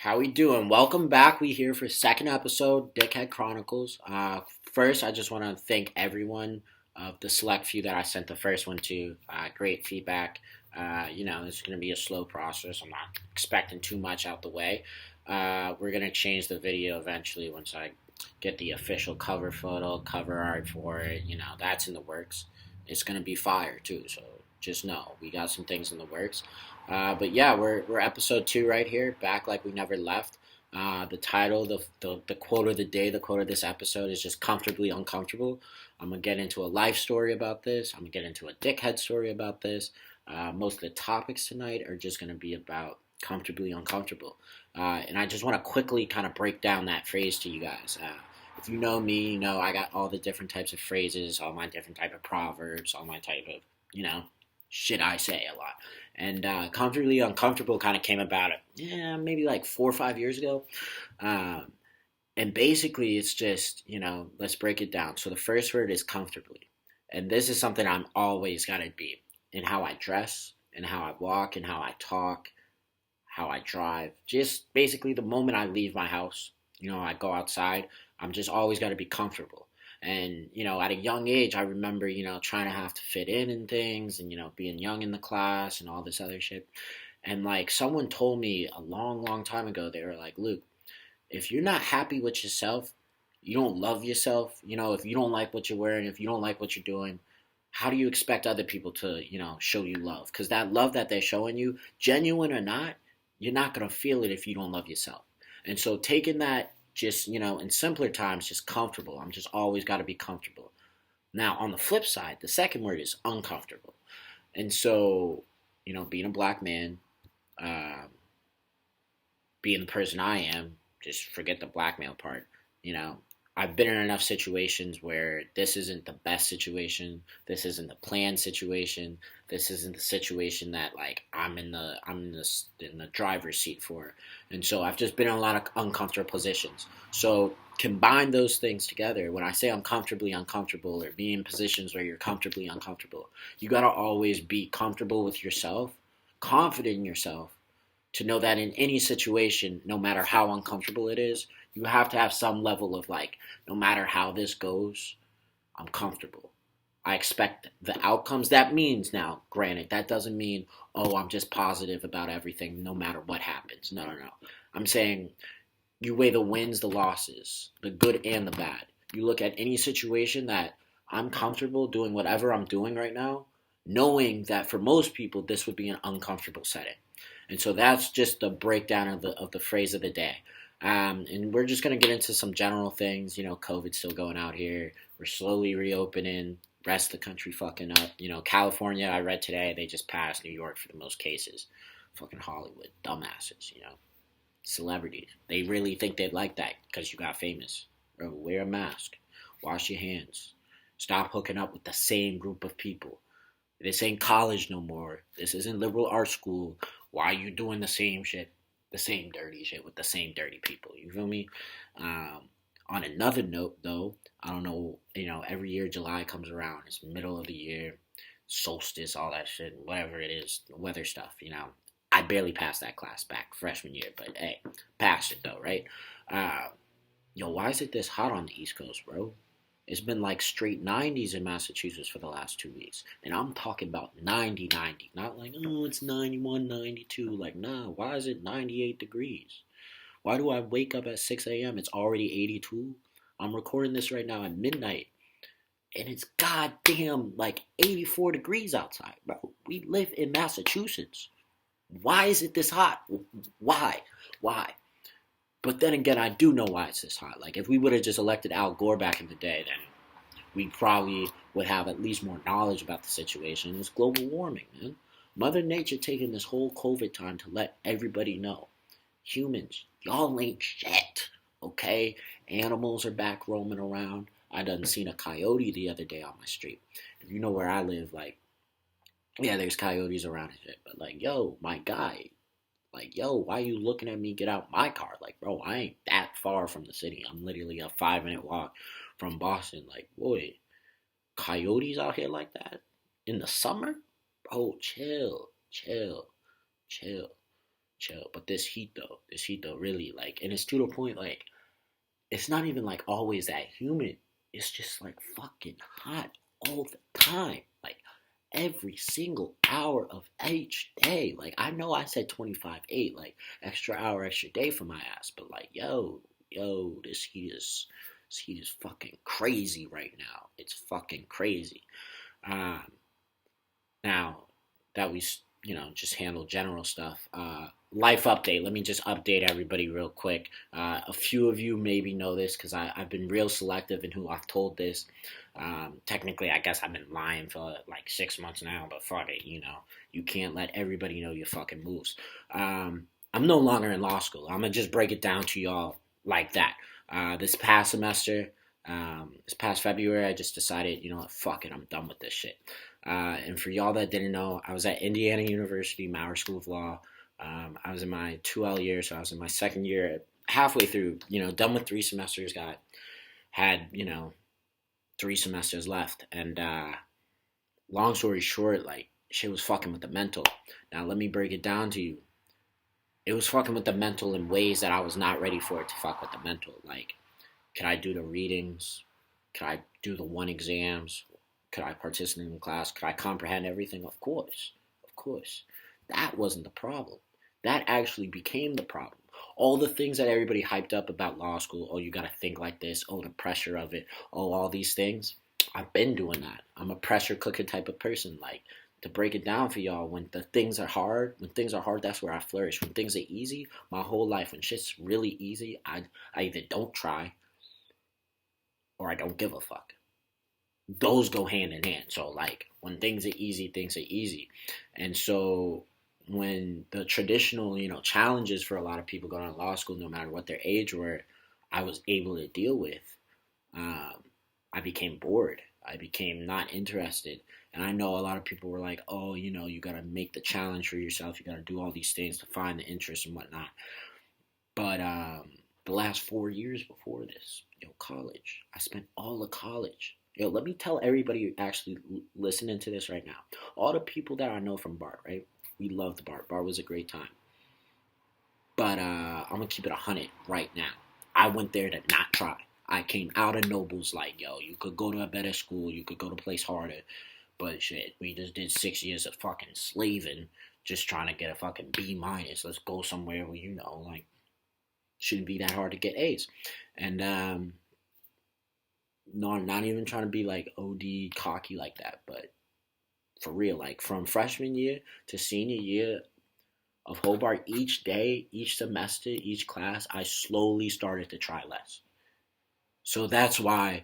How we doing? Welcome back. We here for second episode, Dickhead Chronicles. First, I just want to thank everyone of the select few that I sent the first one to. Great feedback. It's going to be a slow process. I'm not expecting too much out the way. We're going to change the video eventually once I get the official cover photo, cover art for it. That's in the works. It's going to be fire too. So just know we got some things in the works. But yeah, we're episode 2 right here, back like we never left. The title, the quote of the day, the quote of this episode is just comfortably uncomfortable. I'm gonna get into a life story about this. I'm gonna get into a dickhead story about this. Most of the topics tonight are just gonna be about comfortably uncomfortable. And I just want to quickly kind of break down that phrase to you guys. If you know me, you know I got all the different types of phrases, all my different type of proverbs, all my type of shit I say a lot. And comfortably uncomfortable kind of came about maybe like 4 or 5 years ago. Um, and basically, it's just let's break it down. So the first word is comfortably, and this is something I'm always gotta be in how I dress, and how I walk, and how I talk, how I drive. Just basically the moment I leave my house, I go outside, I'm just always got to be comfortable. And, at a young age, I remember, trying to have to fit in and things and, being young in the class and all this other shit. And, like, someone told me a long, long time ago, they were like, Luke, if you're not happy with yourself, you don't love yourself, if you don't like what you're wearing, if you don't like what you're doing, how do you expect other people to, show you love? Because that love that they're showing you, genuine or not, you're not going to feel it if you don't love yourself. And so taking that just, in simpler times, just comfortable. I'm just always got to be comfortable. Now, on the flip side, the second word is uncomfortable. And so, being a black man, um, being the person I am, just forget the blackmail part. You know, I've been in enough situations where this isn't the best situation. This isn't the planned situation. This isn't the situation that like I'm in the driver's seat for. And so I've just been in a lot of uncomfortable positions. So combine those things together. When I say uncomfortably uncomfortable or be in positions where you're comfortably uncomfortable, you gotta always be comfortable with yourself, confident in yourself, to know that in any situation, no matter how uncomfortable it is, you have to have some level of like, no matter how this goes, I'm comfortable. I expect the outcomes. That means now, granted, that doesn't mean, oh, I'm just positive about everything no matter what happens. No, no, no. I'm saying you weigh the wins, the losses, the good and the bad. You look at any situation that I'm comfortable doing whatever I'm doing right now, knowing that for most people, this would be an uncomfortable setting. And so that's just the breakdown of the phrase of the day. And we're just gonna get into some general things. COVID's still going out here. We're slowly reopening. Rest of the country fucking up. California. I read today they just passed New York for the most cases. Fucking Hollywood, dumbasses. Celebrities. They really think they'd like that because you got famous. Bro, wear a mask. Wash your hands. Stop hooking up with the same group of people. This ain't college no more. This isn't liberal arts school. Why are you doing the same shit, the same dirty shit with the same dirty people? You feel me? On another note, though, I don't know. Every year July comes around. It's middle of the year, solstice, all that shit, whatever it is, weather stuff. I barely passed that class back freshman year, but hey, passed it though, right? Uh, why is it this hot on the East Coast, bro? It's been like straight 90s in Massachusetts for the last 2 weeks. And I'm talking about 90, 90. Not like, oh, it's 91, 92. Like, nah, why is it 98 degrees? Why do I wake up at 6 a.m.? It's already 82. I'm recording this right now at midnight. And it's goddamn like 84 degrees outside, bro. We live in Massachusetts. Why is it this hot? Why? Why? But then again, I do know why it's this hot. Like, if we would have just elected Al Gore back in the day, then we probably would have at least more knowledge about the situation. It's global warming, man. Mother Nature taking this whole COVID time to let everybody know. Humans, y'all ain't shit, okay? Animals are back roaming around. I done seen a coyote the other day on my street. If you know where I live, like, yeah, there's coyotes around and shit. But, like, yo, my guy, like, yo, why you looking at me get out my car? Like, bro, I ain't that far from the city. I'm literally a 5 minute walk from Boston. Like, boy, coyotes out here like that in the summer? Bro, chill, chill, chill, chill. But this heat though, really like, and it's to the point like it's not even like always that humid. It's just like fucking hot all the time. Like every single hour of each day. Like I know I said 25/8, like extra hour, extra day for my ass, but like yo, this heat is fucking crazy right now. It's fucking crazy. Um, Now that we, just handle general stuff, life update. Let me just update everybody real quick. A few of you maybe know this because I've been real selective in who I've told this. Technically, I guess I've been lying for like 6 months now, but fuck it, you can't let everybody know your fucking moves. I'm no longer in law school. I'm gonna just break it down to y'all like that. This past semester, this past February, I just decided, you know what, fuck it, I'm done with this shit. And for y'all that didn't know, I was at Indiana University, Maurer School of Law. I was in my 2L year, so I was in my second year, halfway through, done with 3 semesters, had, 3 semesters left. And long story short, like, shit was fucking with the mental. Now, let me break it down to you. It was fucking with the mental in ways that I was not ready for it to fuck with the mental. Like, could I do the readings? Could I do the 1 exams? Could I participate in the class? Could I comprehend everything? Of course. Of course. That wasn't the problem. That actually became the problem. All the things that everybody hyped up about law school, oh, you got to think like this, oh, the pressure of it, oh, all these things. I've been doing that. I'm a pressure cooker type of person. Like, to break it down for y'all, when things are hard, that's where I flourish. When things are easy, my whole life, when shit's really easy, I either don't try or I don't give a fuck. Those go hand in hand. So like when things are easy, things are easy. And so when the traditional, challenges for a lot of people going to law school, no matter what their age were, I was able to deal with, um, I became bored. I became not interested. And I know a lot of people were like, oh, you got to make the challenge for yourself. You got to do all these things to find the interest and whatnot. But the last 4 years before this, college, I spent all of college. Let me tell everybody actually listening to this right now. All the people that I know from BART, right? We loved BART. BART was a great time. But I'm going to keep it 100 right now. I went there to not try. I came out of Nobles like, yo, you could go to a better school. You could go to a place harder. But shit, we just did 6 years of fucking slaving just trying to get a fucking B minus. Let's go somewhere where, like, shouldn't be that hard to get A's. And no, not even trying to be like OD cocky like that, but for real, like from freshman year to senior year of Hobart, each day, each semester, each class, I slowly started to try less. So that's why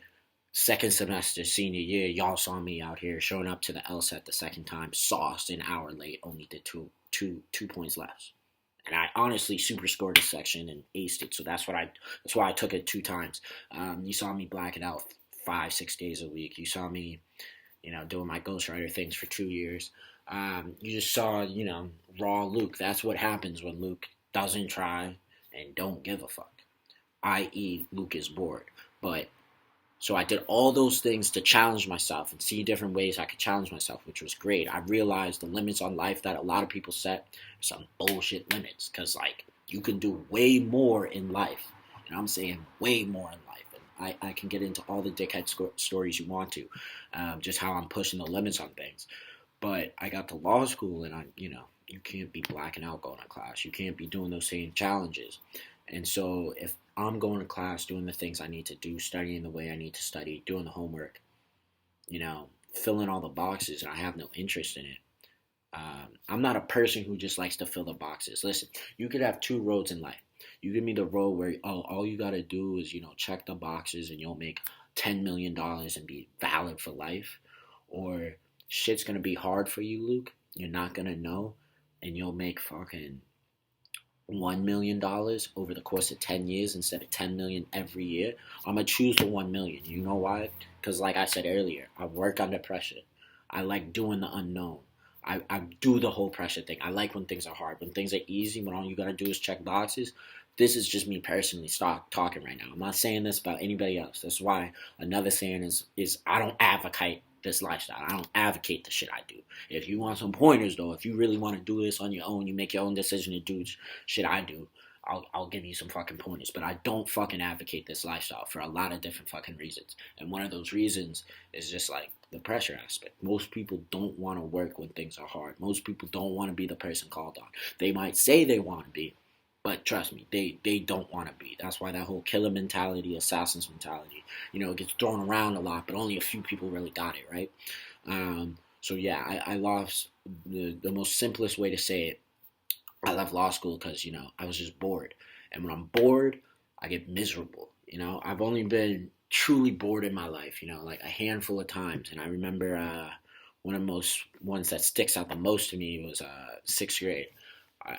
second semester, senior year, y'all saw me out here showing up to the LSAT the second time, sauced an hour late, only did two points less. And I honestly super scored a section and aced it. So that's why I took it 2 times. You saw me black it out 5-6 days a week. You saw me, doing my ghostwriter things for 2 years. You just saw, raw Luke. That's what happens when Luke doesn't try and don't give a fuck. I.e., Luke is bored. But so I did all those things to challenge myself and see different ways I could challenge myself, which was great. I realized the limits on life that a lot of people set are some bullshit limits. Because, like, you can do way more in life. And I'm saying way more in life. And I can get into all the dickhead stories you want to. Just how I'm pushing the limits on things. But I got to law school and you can't be blacking out going to class. You can't be doing those same challenges. And so if I'm going to class, doing the things I need to do, studying the way I need to study, doing the homework, filling all the boxes, and I have no interest in it. I'm not a person who just likes to fill the boxes. Listen, you could have 2 roads in life. You give me the road where, all you got to do is, check the boxes and you'll make $10 million and be valid for life. Or shit's going to be hard for you, Luke. You're not going to know. And you'll make fucking $1 million over the course of 10 years instead of 10 million every year. I'm going to choose the 1 million. You know why? Because like I said earlier, I work under pressure. I like doing the unknown. I do the whole pressure thing. I like when things are hard. When things are easy, when all you got to do is check boxes. This is just me personally talking right now. I'm not saying this about anybody else. That's why another saying is I don't advocate this lifestyle. I don't advocate the shit I do. If you want some pointers, though, if you really want to do this on your own, you make your own decision to do shit I do, I'll give you some fucking pointers. But I don't fucking advocate this lifestyle for a lot of different fucking reasons. And one of those reasons is just like the pressure aspect. Most people don't want to work when things are hard. Most people don't want to be the person called on. They might say they want to be, but trust me, they don't want to be. That's why that whole killer mentality, assassins mentality, it gets thrown around a lot, but only a few people really got it, right? So yeah, I lost the most simplest way to say it. I left law school because, I was just bored. And when I'm bored, I get miserable. I've only been truly bored in my life, like a handful of times. And I remember one of the most ones that sticks out the most to me was sixth grade.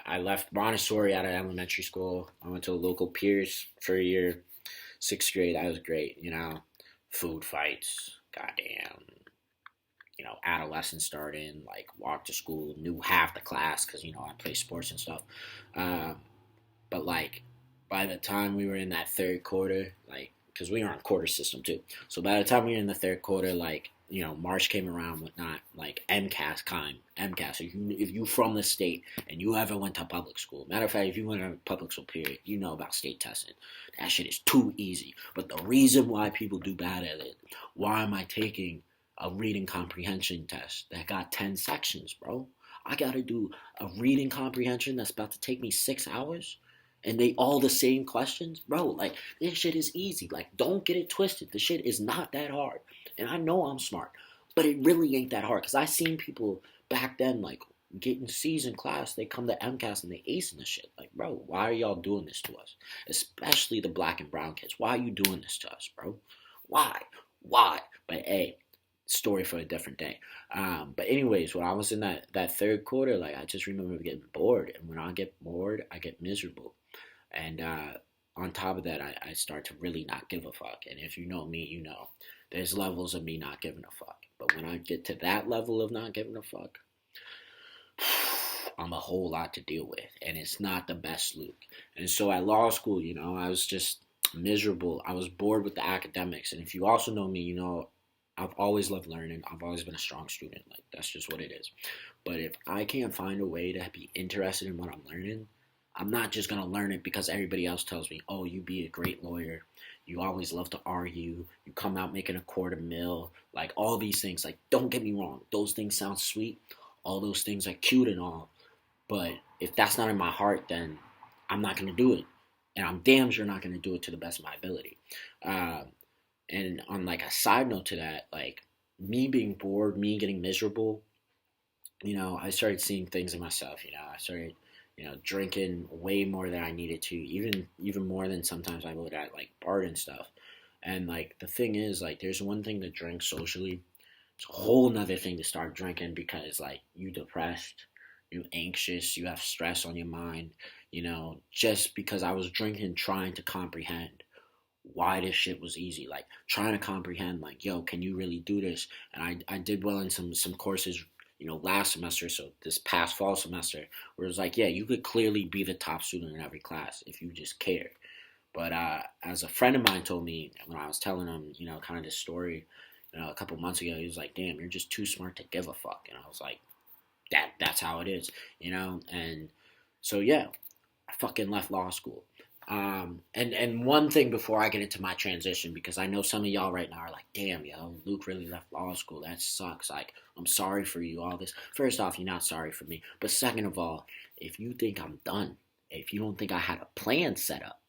I left Montessori out of elementary school. I went to a local Pierce for a year. Sixth grade, I was great, food fights, goddamn, adolescence starting, like walked to school, knew half the class because, I play sports and stuff. Um, but like by the time we were in that third quarter, like, because we were on quarter system too. So by the time we were in the third quarter, like, March came around, whatnot, like MCAS time. MCAS. If you from the state and you ever went to public school, matter of fact, if you went to public school period, you know about state testing. That shit is too easy. But the reason why people do bad at it, why am I taking a reading comprehension test that got 10 sections, bro? I gotta do a reading comprehension that's about to take me 6 hours, and they all the same questions, bro. Like, this shit is easy. Like, don't get it twisted. The shit is not that hard. And I know I'm smart, but it really ain't that hard. Because I seen people back then, like, getting C's in class. They come to MCAS and they acing the shit. Like, bro, why are y'all doing this to us? Especially the black and brown kids. Why are you doing this to us, bro? Why? Why? But hey, story for a different day. But anyways, when I was in that third quarter, like, I just remember getting bored. And when I get bored, I get miserable. And on top of that, I start to really not give a fuck. And if you know me, there's levels of me not giving a fuck. But when I get to that level of not giving a fuck, I'm a whole lot to deal with. And it's not the best look. And so at law school, I was just miserable. I was bored with the academics. And if you also know me, I've always loved learning. I've always been a strong student. Like, that's just what it is. But if I can't find a way to be interested in what I'm learning, I'm not just going to learn it because everybody else tells me, oh, you be a great lawyer. You always love to argue. You come out making $250,000. Like, all these things. Like, don't get me wrong. Those things sound sweet. All those things are cute and all. But if that's not in my heart, then I'm not going to do it. And I'm damn sure not going to do it to the best of my ability. And on, like, a side note to that, like, me being bored, me getting miserable, I started seeing things in myself. I started drinking way more than I needed to, even more than sometimes I would at like bar and stuff. And like the thing is, like, there's one thing to drink socially. It's a whole nother thing to start drinking because like you depressed, you anxious, you have stress on your mind. Just because I was drinking, trying to comprehend why this shit was easy, like trying to comprehend, like, yo, can you really do this? And I did well in some courses, last semester, so this past fall semester, where it was like, yeah, you could clearly be the top student in every class if you just cared. But as a friend of mine told me when I was telling him, kind of this story, a couple months ago, he was like, damn, you're just too smart to give a fuck. And I was like, that's how it is, And so, yeah, I fucking left law school. And one thing before I get into my transition, because I know some of y'all right now are like, damn, yo, Luke really left law school. That sucks. Like, I'm sorry for you, all this. First off, you're not sorry for me. But second of all, if you think I'm done, if you don't think I had a plan set up,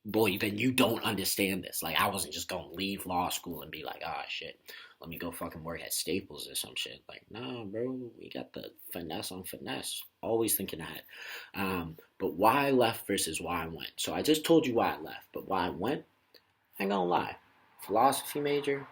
boy, then you don't understand this. Like, I wasn't just going to leave law school and be like, ah, shit, let me go fucking work at Staples or some shit. Like, nah, bro, we got the finesse on finesse. Always thinking ahead. But why I left versus why I went. So I just told you why I left, but why I went, I ain't gonna lie. Philosophy major,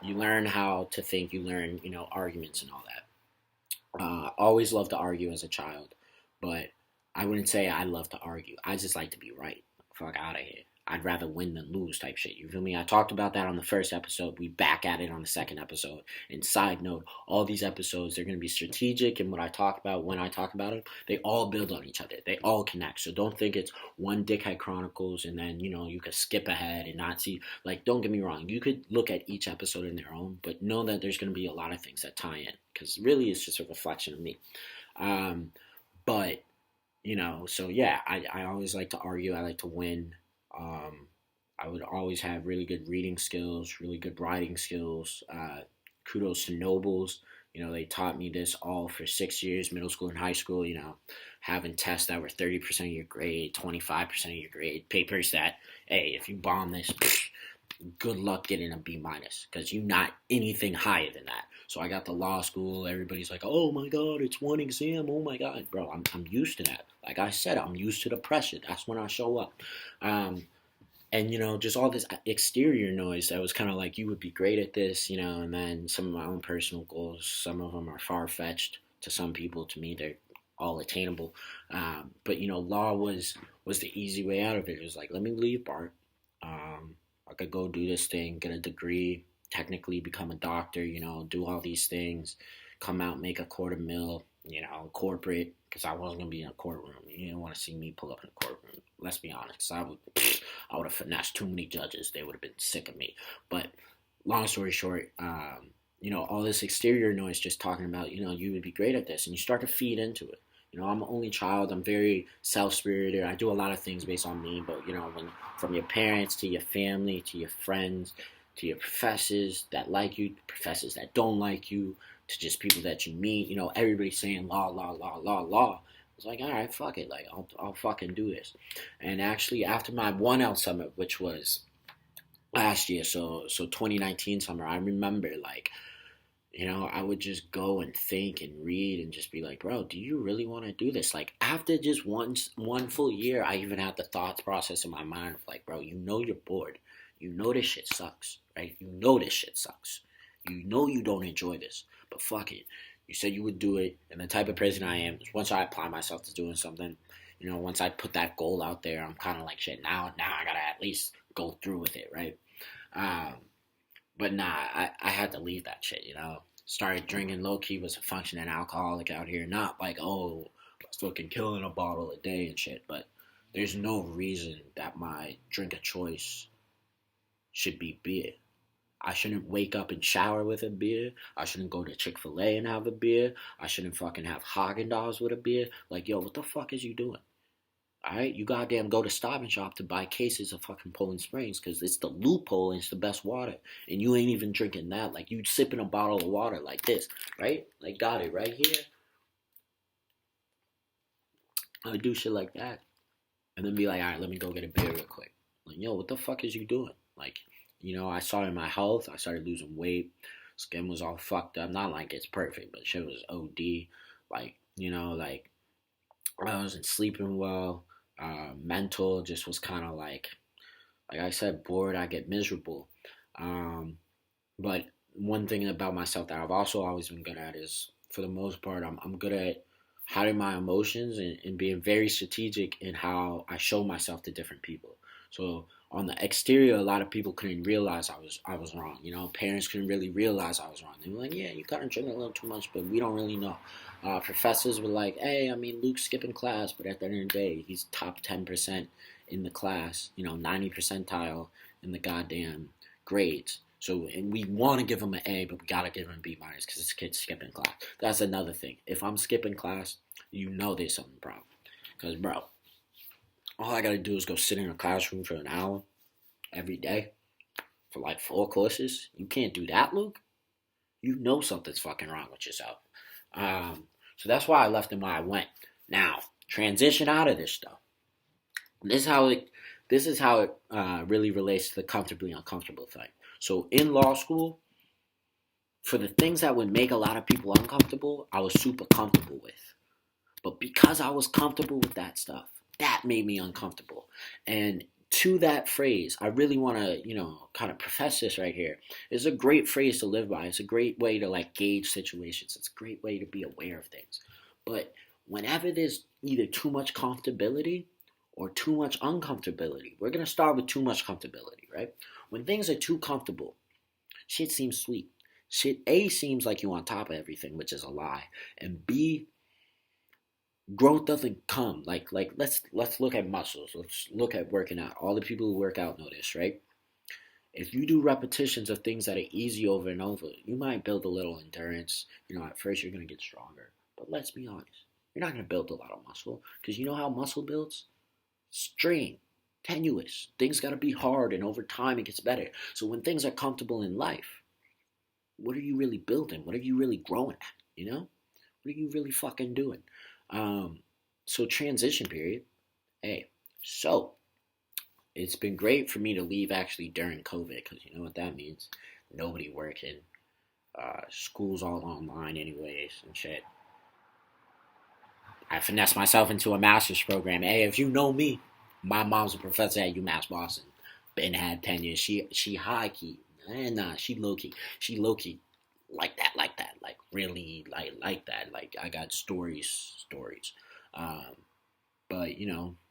you learn how to think, you learn, arguments and all that. Always loved to argue as a child, but I wouldn't say I love to argue. I just like to be right. fuck out of here. I'd rather win than lose type shit. You feel me? I talked about that on the first episode. We back at it on the second episode. And side note, all these episodes, they're going to be strategic in what I talk about when I talk about it. They all build on each other. They all connect. So don't think it's one Dickhead Chronicles and then, you could skip ahead and not see. Like, don't get me wrong. You could look at each episode in their own, but know that there's going to be a lot of things that tie in. Because really, it's just a reflection of me. But so yeah, I always like to argue. I like to win. I would always have really good reading skills, really good writing skills. Kudos to Nobles. They taught me this all for 6 years, middle school and high school. Having tests that were 30% of your grade, 25% of your grade, papers that, hey, if you bomb this, good luck getting a B minus because you're not anything higher than that. So I got to law school. Everybody's like, oh my God, it's one exam. Oh my God, bro, I'm used to that. Like I said, I'm used to the pressure. That's when I show up. And just all this exterior noise that was kind of like, you would be great at this, and then some of my own personal goals, some of them are far-fetched to some people. To me, they're all attainable. But law was the easy way out of it. It was like, let me leave Bart. I could go do this thing, get a degree, technically become a doctor, do all these things, come out, make $250,000, corporate, because I wasn't going to be in a courtroom. You didn't want to see me pull up in a courtroom. Let's be honest. I would have finessed too many judges. They would have been sick of me. But long story short, all this exterior noise just talking about, you would be great at this. And you start to feed into it. I'm an only child. I'm very self-spirited. I do a lot of things based on me. But, from your parents to your family to your friends to your professors that like you, professors that don't like you, to just people that you meet, everybody's saying law, law, law, law, law. It's like, all right, fuck it. Like, I'll fucking do this. And actually, after my 1L summit, which was last year, so 2019 summer, I remember, like, I would just go and think and read and just be like, bro, do you really want to do this? Like, after just one full year, I even had the thoughts process in my mind of like, bro, you're bored. This shit sucks, right? This shit sucks. You don't enjoy this, but fuck it. You said you would do it, and the type of person I am is once I apply myself to doing something, once I put that goal out there, I'm kind of like, shit, now I gotta at least go through with it, right? But nah, I had to leave that shit, Started drinking low-key, was a functioning alcoholic out here, not like, oh, I was fucking killing a bottle a day and shit, but there's no reason that my drink of choice should be beer. I shouldn't wake up and shower with a beer. I shouldn't go to Chick-fil-A and have a beer. I shouldn't fucking have Haagen-Dazs with a beer. Like, yo, what the fuck is you doing? Alright? You goddamn go to Stop and Shop to buy cases of fucking Poland Springs because it's the loophole and it's the best water. And you ain't even drinking that. Like, you sipping a bottle of water like this, right? Like, got it right here. I would do shit like that. And then be like, alright, let me go get a beer real quick. Like, yo, what the fuck is you doing? Like, I saw in my health, I started losing weight. Skin was all fucked up. Not like it's perfect, but shit was OD. Like, like I wasn't sleeping well. Mental just was kind of like I said, bored. I get miserable. But one thing about myself that I've also always been good at is, for the most part, I'm good at hiding my emotions and being very strategic in how I show myself to different people. So on the exterior, a lot of people couldn't realize I was wrong. Parents couldn't really realize I was wrong. They were like, yeah, you kind of drink a little too much, but we don't really know. Professors were like, hey, I mean, Luke's skipping class, but at the end of the day, he's top 10% in the class, 90 percentile in the goddamn grades. So, and we want to give him an A, but we got to give him a B minus because this kid's skipping class. That's another thing. If I'm skipping class, there's something wrong. Because, bro, all I got to do is go sit in a classroom for an hour every day for like 4 courses. You can't do that, Luke. Something's fucking wrong with yourself. So that's why I left him where I went. Now, transition out of this stuff. This is how it really relates to the comfortably uncomfortable thing. So in law school, for the things that would make a lot of people uncomfortable, I was super comfortable with. But because I was comfortable with that stuff, that made me uncomfortable. And to that phrase, I really want to, kind of profess this right here. It's a great phrase to live by. It's a great way to like gauge situations. It's a great way to be aware of things. But whenever there's either too much comfortability or too much uncomfortability. We're going to start with too much comfortability, right? When things are too comfortable, shit seems sweet. Shit, A, seems like you on top of everything, which is a lie. And B, growth doesn't come. Let's look at muscles. Let's look at working out. All the people who work out know this, right? If you do repetitions of things that are easy over and over, you might build a little endurance. At first you're going to get stronger. But let's be honest. You're not going to build a lot of muscle because you know how muscle builds? Strain, tenuous. Things got to be hard, and over time it gets better. So when things are comfortable in life, what are you really building? What are you really growing at? What are you really fucking doing? Um, so transition period. Hey, so it's been great for me to leave actually during COVID because you know what that means. Nobody working. School's all online anyways and shit. I finessed myself into a master's program. Hey, if you know me, my mom's a professor at UMass Boston. Been had 10 years. She high key. Nah, she low key. She low key like that. Like really like that. Like I got stories. Um, but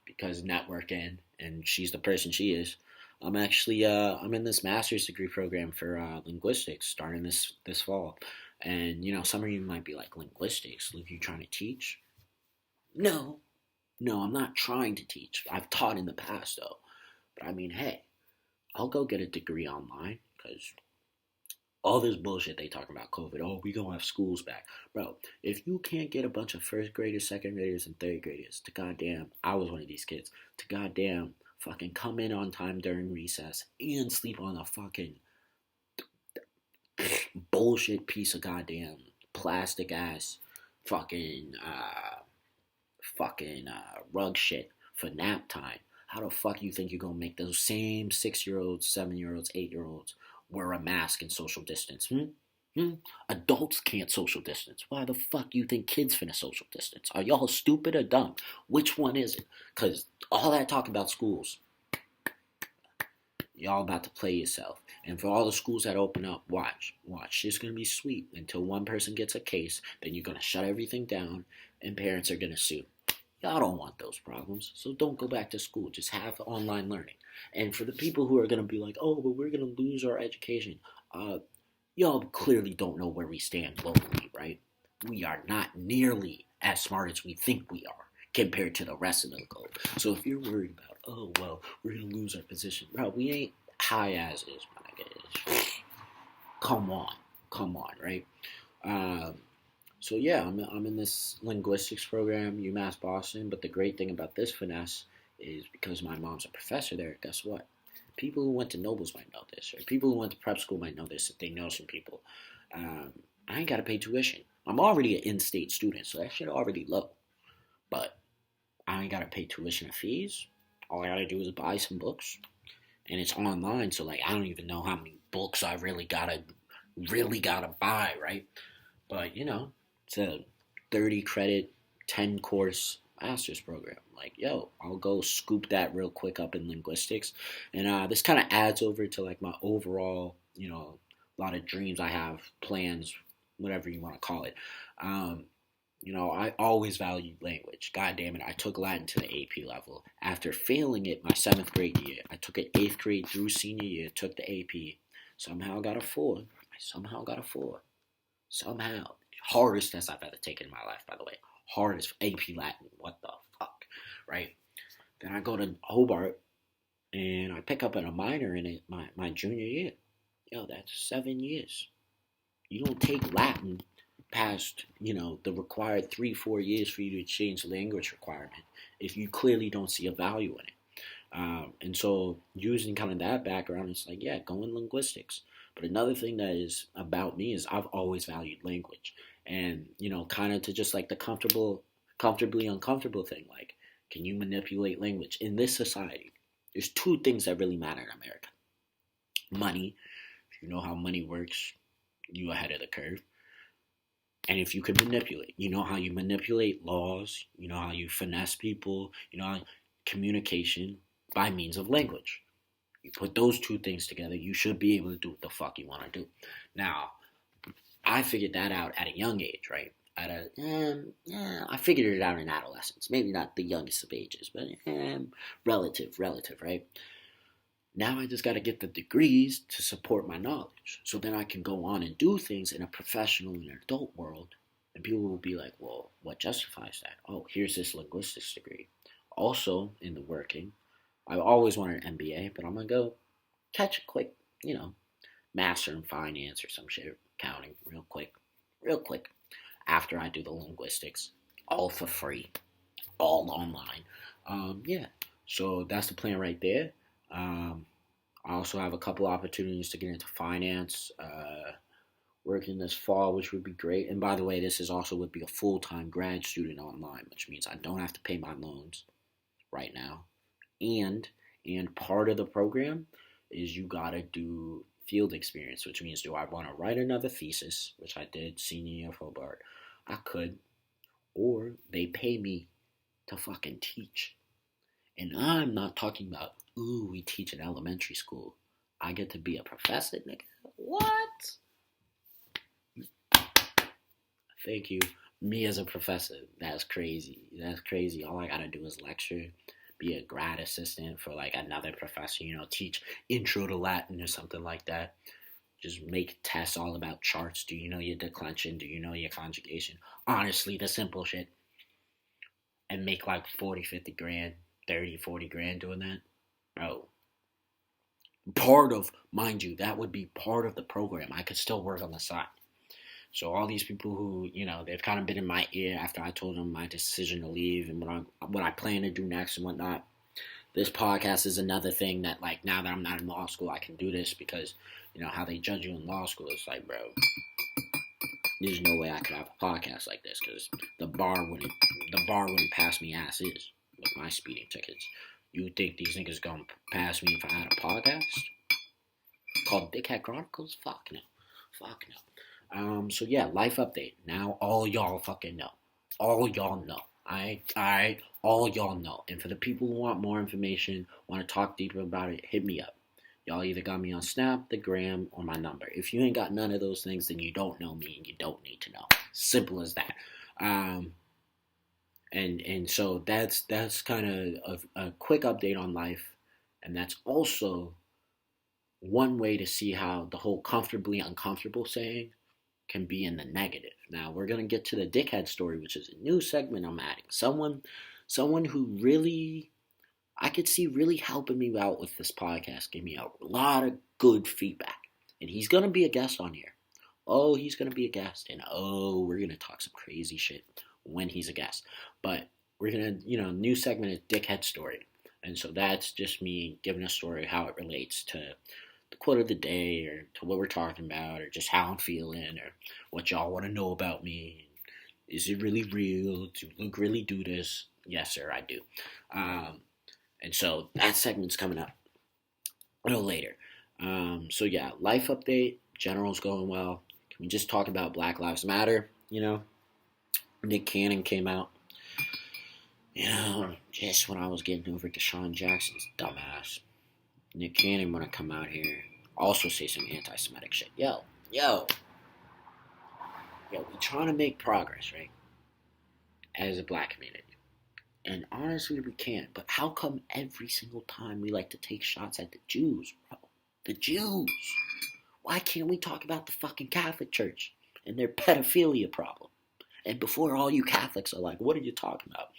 because networking and she's the person she is, I'm in this master's degree program for linguistics starting this fall. And some of you might be like, linguistics? Are you trying to teach? No, no, I'm not trying to teach. I've taught in the past though. But I mean, hey, I'll go get a degree online because all this bullshit they talking about COVID. Oh, we gonna have schools back, bro. If you can't get a bunch of first graders, second graders, and third graders to goddamn, I was one of these kids to goddamn fucking come in on time during recess and sleep on a fucking bullshit piece of goddamn plastic ass fucking rug shit for nap time. How the fuck you think you're gonna make those same 6-year olds, 7-year olds, 8-year olds wear a mask and social distance? Adults can't social distance. Why the fuck you think kids finna social distance? Are y'all stupid or dumb? Which one is it? Cause all that talk about schools, y'all about to play yourself. And for all the schools that open up, watch. It's gonna be sweet until one person gets a case. Then you're gonna shut everything down, and parents are gonna sue. Y'all don't want those problems, so don't go back to school. Just have online learning. And for the people who are going to be like, oh, but we're going to lose our education, y'all clearly don't know where we stand globally, right? We are not nearly as smart as we think we are compared to the rest of the globe. So if you're worried about, oh, well, we're going to lose our position, bro, we ain't high as is, my nigga. Come on, right? Um, so yeah, I'm in this linguistics program, UMass Boston. But the great thing about this finesse is because my mom's a professor there. Guess what? People who went to Nobles might know this, or people who went to prep school might know this if they know some people. I ain't gotta pay tuition. I'm already an in-state student, so that shit already low. But I ain't gotta pay tuition and fees. All I gotta do is buy some books, and it's online. So like, I don't even know how many books I really gotta buy, right? But it's a 30 credit, 10 course master's program. Like, yo, I'll go scoop that real quick up in linguistics. And this kind of adds over to like my overall, a lot of dreams I have, plans, whatever you want to call it. I always valued language. God damn it, I took Latin to the AP level. After failing it my 7th grade year, I took it 8th grade through senior year, took the AP. Somehow got a 4. I somehow got a 4. Somehow. Hardest test I've ever taken in my life, by the way. Hardest AP Latin. What the fuck? Right? Then I go to Hobart and I pick up a minor in it my junior year. Yo, that's 7 years. You don't take Latin past, the required 3-4 years for you to change the language requirement if you clearly don't see a value in it. And so using kind of that background, it's like, yeah, go in linguistics. But another thing that is about me is I've always valued language. And, kind of to just like the comfortably uncomfortable thing, like, can you manipulate language? In this society, there's 2 things that really matter in America. Money. If you know how money works, you ahead of the curve. And if you can manipulate, you know how you manipulate laws, you know how you finesse people, communication by means of language. You put those 2 things together, you should be able to do what the fuck you want to do. Now, I figured that out at a young age, right? I figured it out in adolescence. Maybe not the youngest of ages, but relative, right? Now I just got to get the degrees to support my knowledge. So then I can go on and do things in a professional and adult world. And people will be like, well, what justifies that? Oh, here's this linguistics degree. Also, in the working, I always wanted an MBA, but I'm going to go catch a quick, master in finance or some shit, accounting, real quick, after I do the linguistics, all for free, all online. Yeah, so that's the plan right there. I also have a couple opportunities to get into finance, working this fall, which would be great. And by the way, this is also would be a full-time grad student online, which means I don't have to pay my loans right now. And part of the program is you gotta do field experience, which means do I want to write another thesis, which I did senior year of Hobart. I could, or they pay me to fucking teach. And I'm not talking about, ooh, we teach in elementary school. I get to be a professor, nigga. What? Thank you. Me as a professor. That's crazy. That's crazy. All I gotta do is lecture, be a grad assistant for like another professor, teach intro to Latin or something like that. Just make tests all about charts. Do you know your declension? Do you know your conjugation? Honestly, the simple shit. And make like 40, 50 grand, 30, 40 grand doing that. Bro, mind you, that would be part of the program. I could still work on the side. So all these people who, they've kind of been in my ear after I told them my decision to leave and what I plan to do next and whatnot. This podcast is another thing that, like, now that I'm not in law school, I can do this because, how they judge you in law school. It's like, bro, there's no way I could have a podcast like this because the bar wouldn't pass me as is with my speeding tickets. You think these niggas gonna pass me if I had a podcast called Dickhead Chronicles? Fuck no. So yeah, life update. Now all y'all fucking know. All y'all know. All y'all know. And for the people who want more information, want to talk deeper about it, hit me up. Y'all either got me on Snap, the Gram, or my number. If you ain't got none of those things, then you don't know me and you don't need to know. Simple as that. And so that's kind of a quick update on life, and that's also one way to see how the whole comfortably uncomfortable saying can be in the negative. Now we're gonna get to the dickhead story, which is a new segment I'm adding. Someone who really I could see really helping me out with this podcast, gave me a lot of good feedback, and he's gonna be a guest on here. Oh, he's gonna be a guest, and we're gonna talk some crazy shit when he's a guest. But we're gonna, new segment is Dickhead Story. And so that's just me giving a story, how it relates to the quote of the day, or to what we're talking about, or just how I'm feeling, or what y'all want to know about me. Is it really real? Do Luke really do this? Yes, sir, I do. And so that segment's coming up a little later. So yeah, life update, general's going well. Can we just talk about Black Lives Matter, Nick Cannon came out, just when I was getting over Deshaun Jackson's dumbass. Nick Cannon want to come out here, also say some anti-Semitic shit. Yo, we trying to make progress, right? As a black community. And honestly, we can. But how come every single time we like to take shots at the Jews, bro? The Jews. Why can't we talk about the fucking Catholic Church and their pedophilia problem? And before all you Catholics are like, what are you talking about?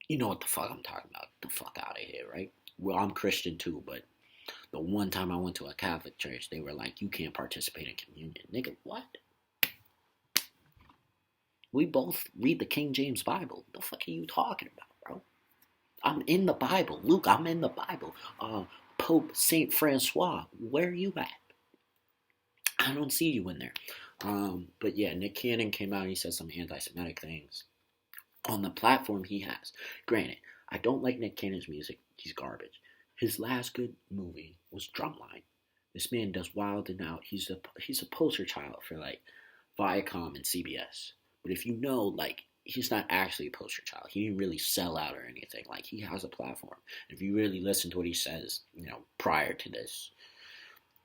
You know what the fuck I'm talking about. Get the fuck out of here, right? Well, I'm Christian too, but the one time I went to a Catholic church, they were like, you can't participate in communion. Nigga, what? We both read the King James Bible. The fuck are you talking about, bro? I'm in the Bible. Luke, I'm in the Bible. Pope Saint Francois, where are you at? I don't see you in there. But yeah, Nick Cannon came out and he said some anti-Semitic things on the platform he has. Granted, I don't like Nick Cannon's music. He's garbage. His last good movie was Drumline. This man does Wild and Out. He's a poster child for like Viacom and CBS. But if you know, like, he's not actually a poster child. He didn't really sell out or anything. Like, he has a platform. If you really listen to what he says, prior to this,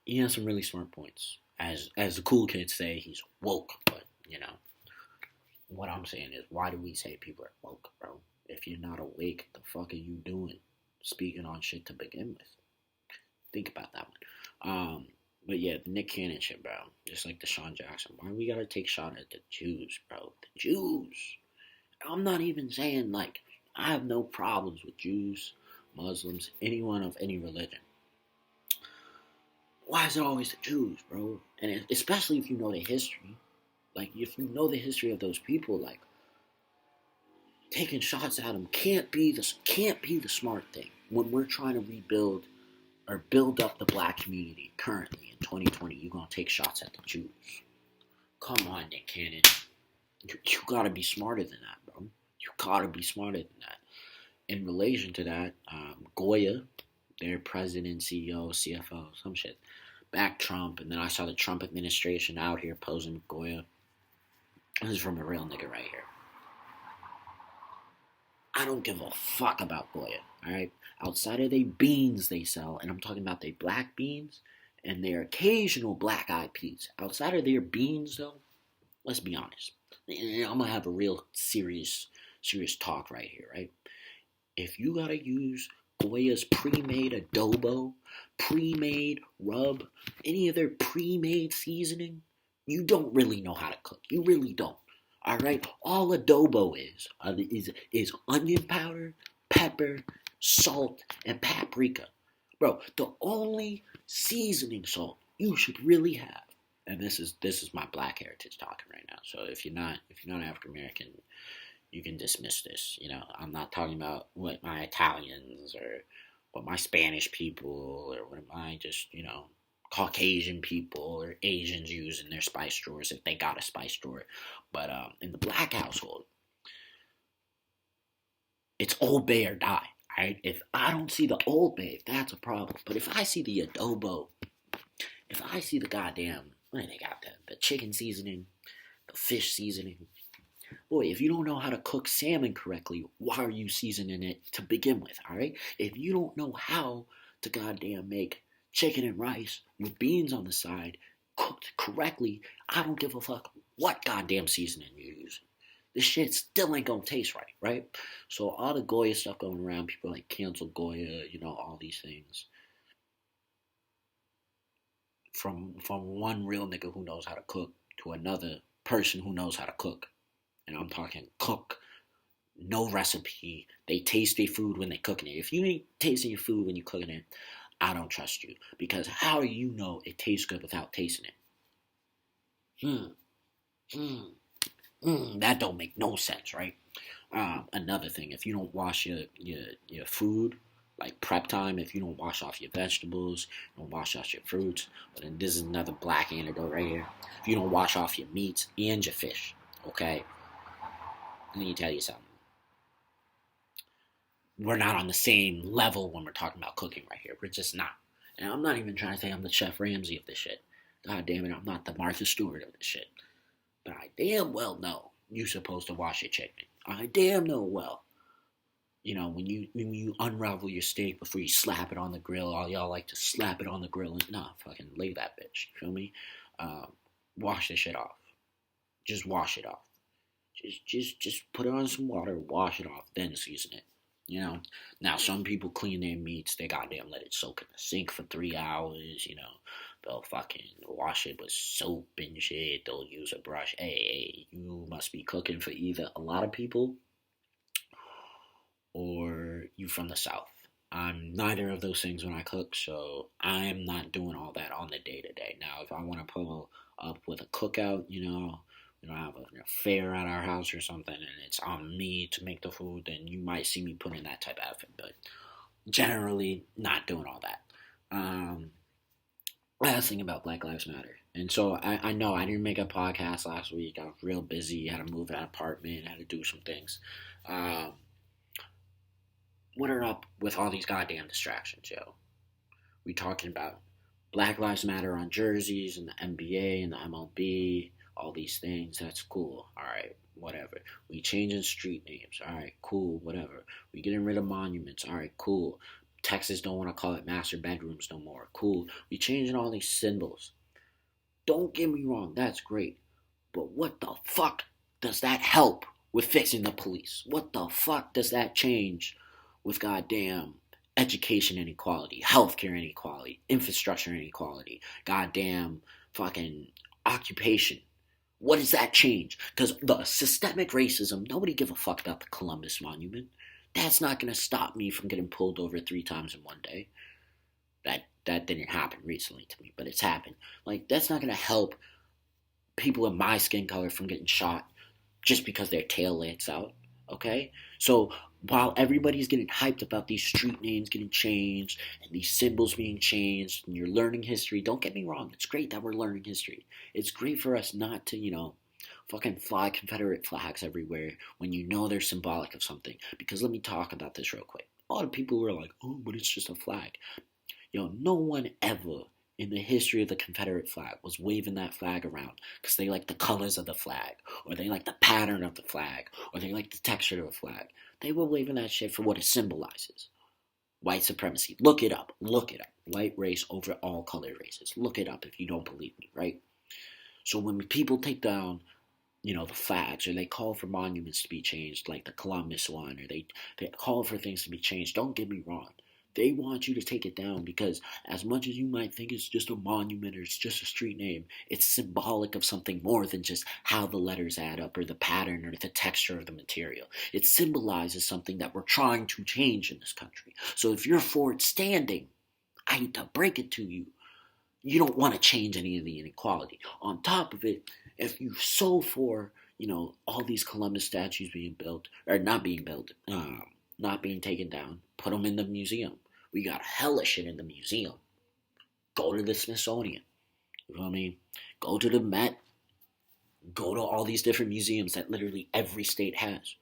he has some really smart points. As the cool kids say, he's woke. But what I'm saying is, why do we say people are woke, bro? If you're not awake, the fuck are you doing speaking on shit to begin with? Think about that one. But yeah, the Nick Cannon shit, bro. Just like the Sean Jackson. Why we gotta take shot at the Jews, bro? The Jews. I'm not even saying like I have no problems with Jews, Muslims, anyone of any religion. Why is it always the Jews, bro? And especially if you know the history. Like if you know the history of those people, like taking shots at them can't be the smart thing when we're trying to rebuild or build up the black community currently in 2020. You're gonna take shots at the Jews. Come on, Nick Cannon. You gotta be smarter than that, bro. You gotta be smarter than that. In relation to that, Goya, their president, CEO, CFO, some shit, backed Trump, and then I saw the Trump administration out here posing with Goya. This is from a real nigga right here. I don't give a fuck about Goya, alright? Outside of they beans they sell, and I'm talking about they black beans and their occasional black eyed peas. Outside of their beans, though, let's be honest. I'm gonna have a real serious talk right here, right? If you gotta use Goya's pre-made adobo, pre-made rub, any of their pre-made seasoning, you don't really know how to cook. You really don't. All right, all adobo is onion powder, pepper, salt, and paprika. Bro, the only seasoning salt you should really have, and this is my black heritage talking right now. So if you're not African American, you can dismiss this. I'm not talking about what my Italians or what my Spanish people or what my just, Caucasian people or Asians use in their spice drawers if they got a spice drawer. But in the black household, it's Old Bay or die. Right? If I don't see the Old Bay, that's a problem. But if I see the adobo, if I see the goddamn, what do they got? The chicken seasoning, the fish seasoning, boy, if you don't know how to cook salmon correctly, why are you seasoning it to begin with, alright? If you don't know how to goddamn make chicken and rice with beans on the side cooked correctly, I don't give a fuck what goddamn seasoning you use. This shit still ain't gonna taste right, right? So all the Goya stuff going around, people like cancel Goya, all these things. From one real nigga who knows how to cook to another person who knows how to cook. And I'm talking cook, no recipe. They taste their food when they cooking it. If you ain't tasting your food when you cooking it, I don't trust you. Because how do you know it tastes good without tasting it? That don't make no sense, right? Another thing, if you don't wash your food, like prep time, if you don't wash off your vegetables, you don't wash off your fruits, but then this is another black antidote right here. If you don't wash off your meats and your fish, okay? Let me tell you something. We're not on the same level when we're talking about cooking right here. We're just not. And I'm not even trying to say I'm the Chef Ramsay of this shit. God damn it, I'm not the Martha Stewart of this shit. But I damn well know you're supposed to wash your chicken. I damn know well. When you unravel your steak before you slap it on the grill, all y'all like to slap it on the grill and nah, fucking lay that bitch. Feel me? Wash this shit off. Just wash it off. Just put it on some water, wash it off, then season it. Now some people clean their meats, they goddamn let it soak in the sink for 3 hours, they'll fucking wash it with soap and shit, they'll use a brush. Hey, you must be cooking for either a lot of people or you from the South. I'm neither of those things when I cook, so I'm not doing all that on the day to day. Now, if I want to pull up with a cookout, we don't have a fair at our house or something, and it's on me to make the food, then you might see me put in that type of effort. But generally, not doing all that. Last thing about Black Lives Matter. And so I know I didn't make a podcast last week. I was real busy. Had to move an apartment. Had to do some things. What are up with all these goddamn distractions, yo? We talking about Black Lives Matter on jerseys and the NBA and the MLB, all these things. That's cool. All right, whatever. We changing street names. All right, cool, whatever. We getting rid of monuments. All right, cool. Texas don't want to call it master bedrooms no more. Cool. We changing all these symbols. Don't get me wrong, that's great. But what the fuck does that help with fixing the police? What the fuck does that change with goddamn education inequality, healthcare inequality, infrastructure inequality, goddamn fucking occupation? What does that change? Because the systemic racism, nobody give a fuck about the Columbus Monument. That's not going to stop me from getting pulled over 3 times in one day. That didn't happen recently to me, but it's happened. Like, that's not going to help people of my skin color from getting shot just because their tail lights out. Okay? So while everybody's getting hyped about these street names getting changed and these symbols being changed and you're learning history, don't get me wrong. It's great that we're learning history. It's great for us not to, fucking fly Confederate flags everywhere when you know they're symbolic of something. Because let me talk about this real quick. A lot of people were like, oh, but it's just a flag. No one ever in the history of the Confederate flag was waving that flag around because they like the colors of the flag, or they like the pattern of the flag, or they like the texture of the flag. They were waving that shit for what it symbolizes. White supremacy. Look it up. Look it up. White race over all colored races. Look it up if you don't believe me, right? So when people take down, the flags, or they call for monuments to be changed, like the Columbus one, or they call for things to be changed, don't get me wrong. They want you to take it down because as much as you might think it's just a monument or it's just a street name, it's symbolic of something more than just how the letters add up or the pattern or the texture of the material. It symbolizes something that we're trying to change in this country. So if you're for it standing, I hate to break it to you, you don't want to change any of the inequality. On top of it, if you're so for, all these Columbus statues being built, or not being built, not being taken down, put them in the museum. We got hella shit in the museum. Go to the Smithsonian. You know what I mean? Go to the Met. Go to all these different museums that literally every state has.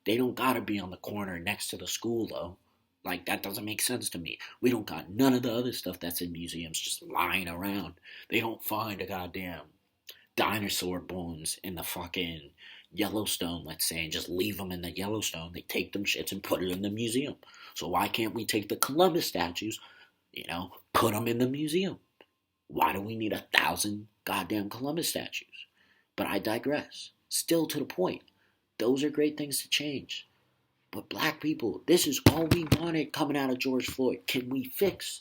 They don't gotta be on the corner next to the school, though. Like, that doesn't make sense to me. We don't got none of the other stuff that's in museums just lying around. They don't find a goddamn dinosaur bones in the fucking Yellowstone, let's say, and just leave them in the Yellowstone. They take them shits and put it in the museum. So why can't we take the Columbus statues, put them in the museum? Why do we need 1,000 goddamn Columbus statues? But I digress. Still to the point. Those are great things to change. But black people, this is all we wanted coming out of George Floyd. Can we fix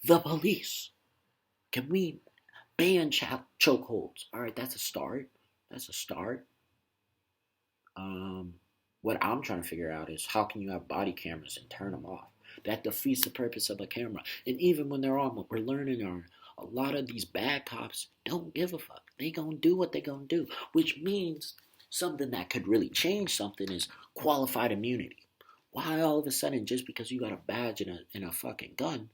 the police? Can we ban chokeholds? All right, that's a start. That's a start. What I'm trying to figure out is how can you have body cameras and turn them off? That defeats the purpose of a camera. And even when they're on, what we're learning are a lot of these bad cops don't give a fuck. They gonna do what they gonna do, which means something that could really change something is qualified immunity. Why all of a sudden, just because you got a badge and a fucking gun,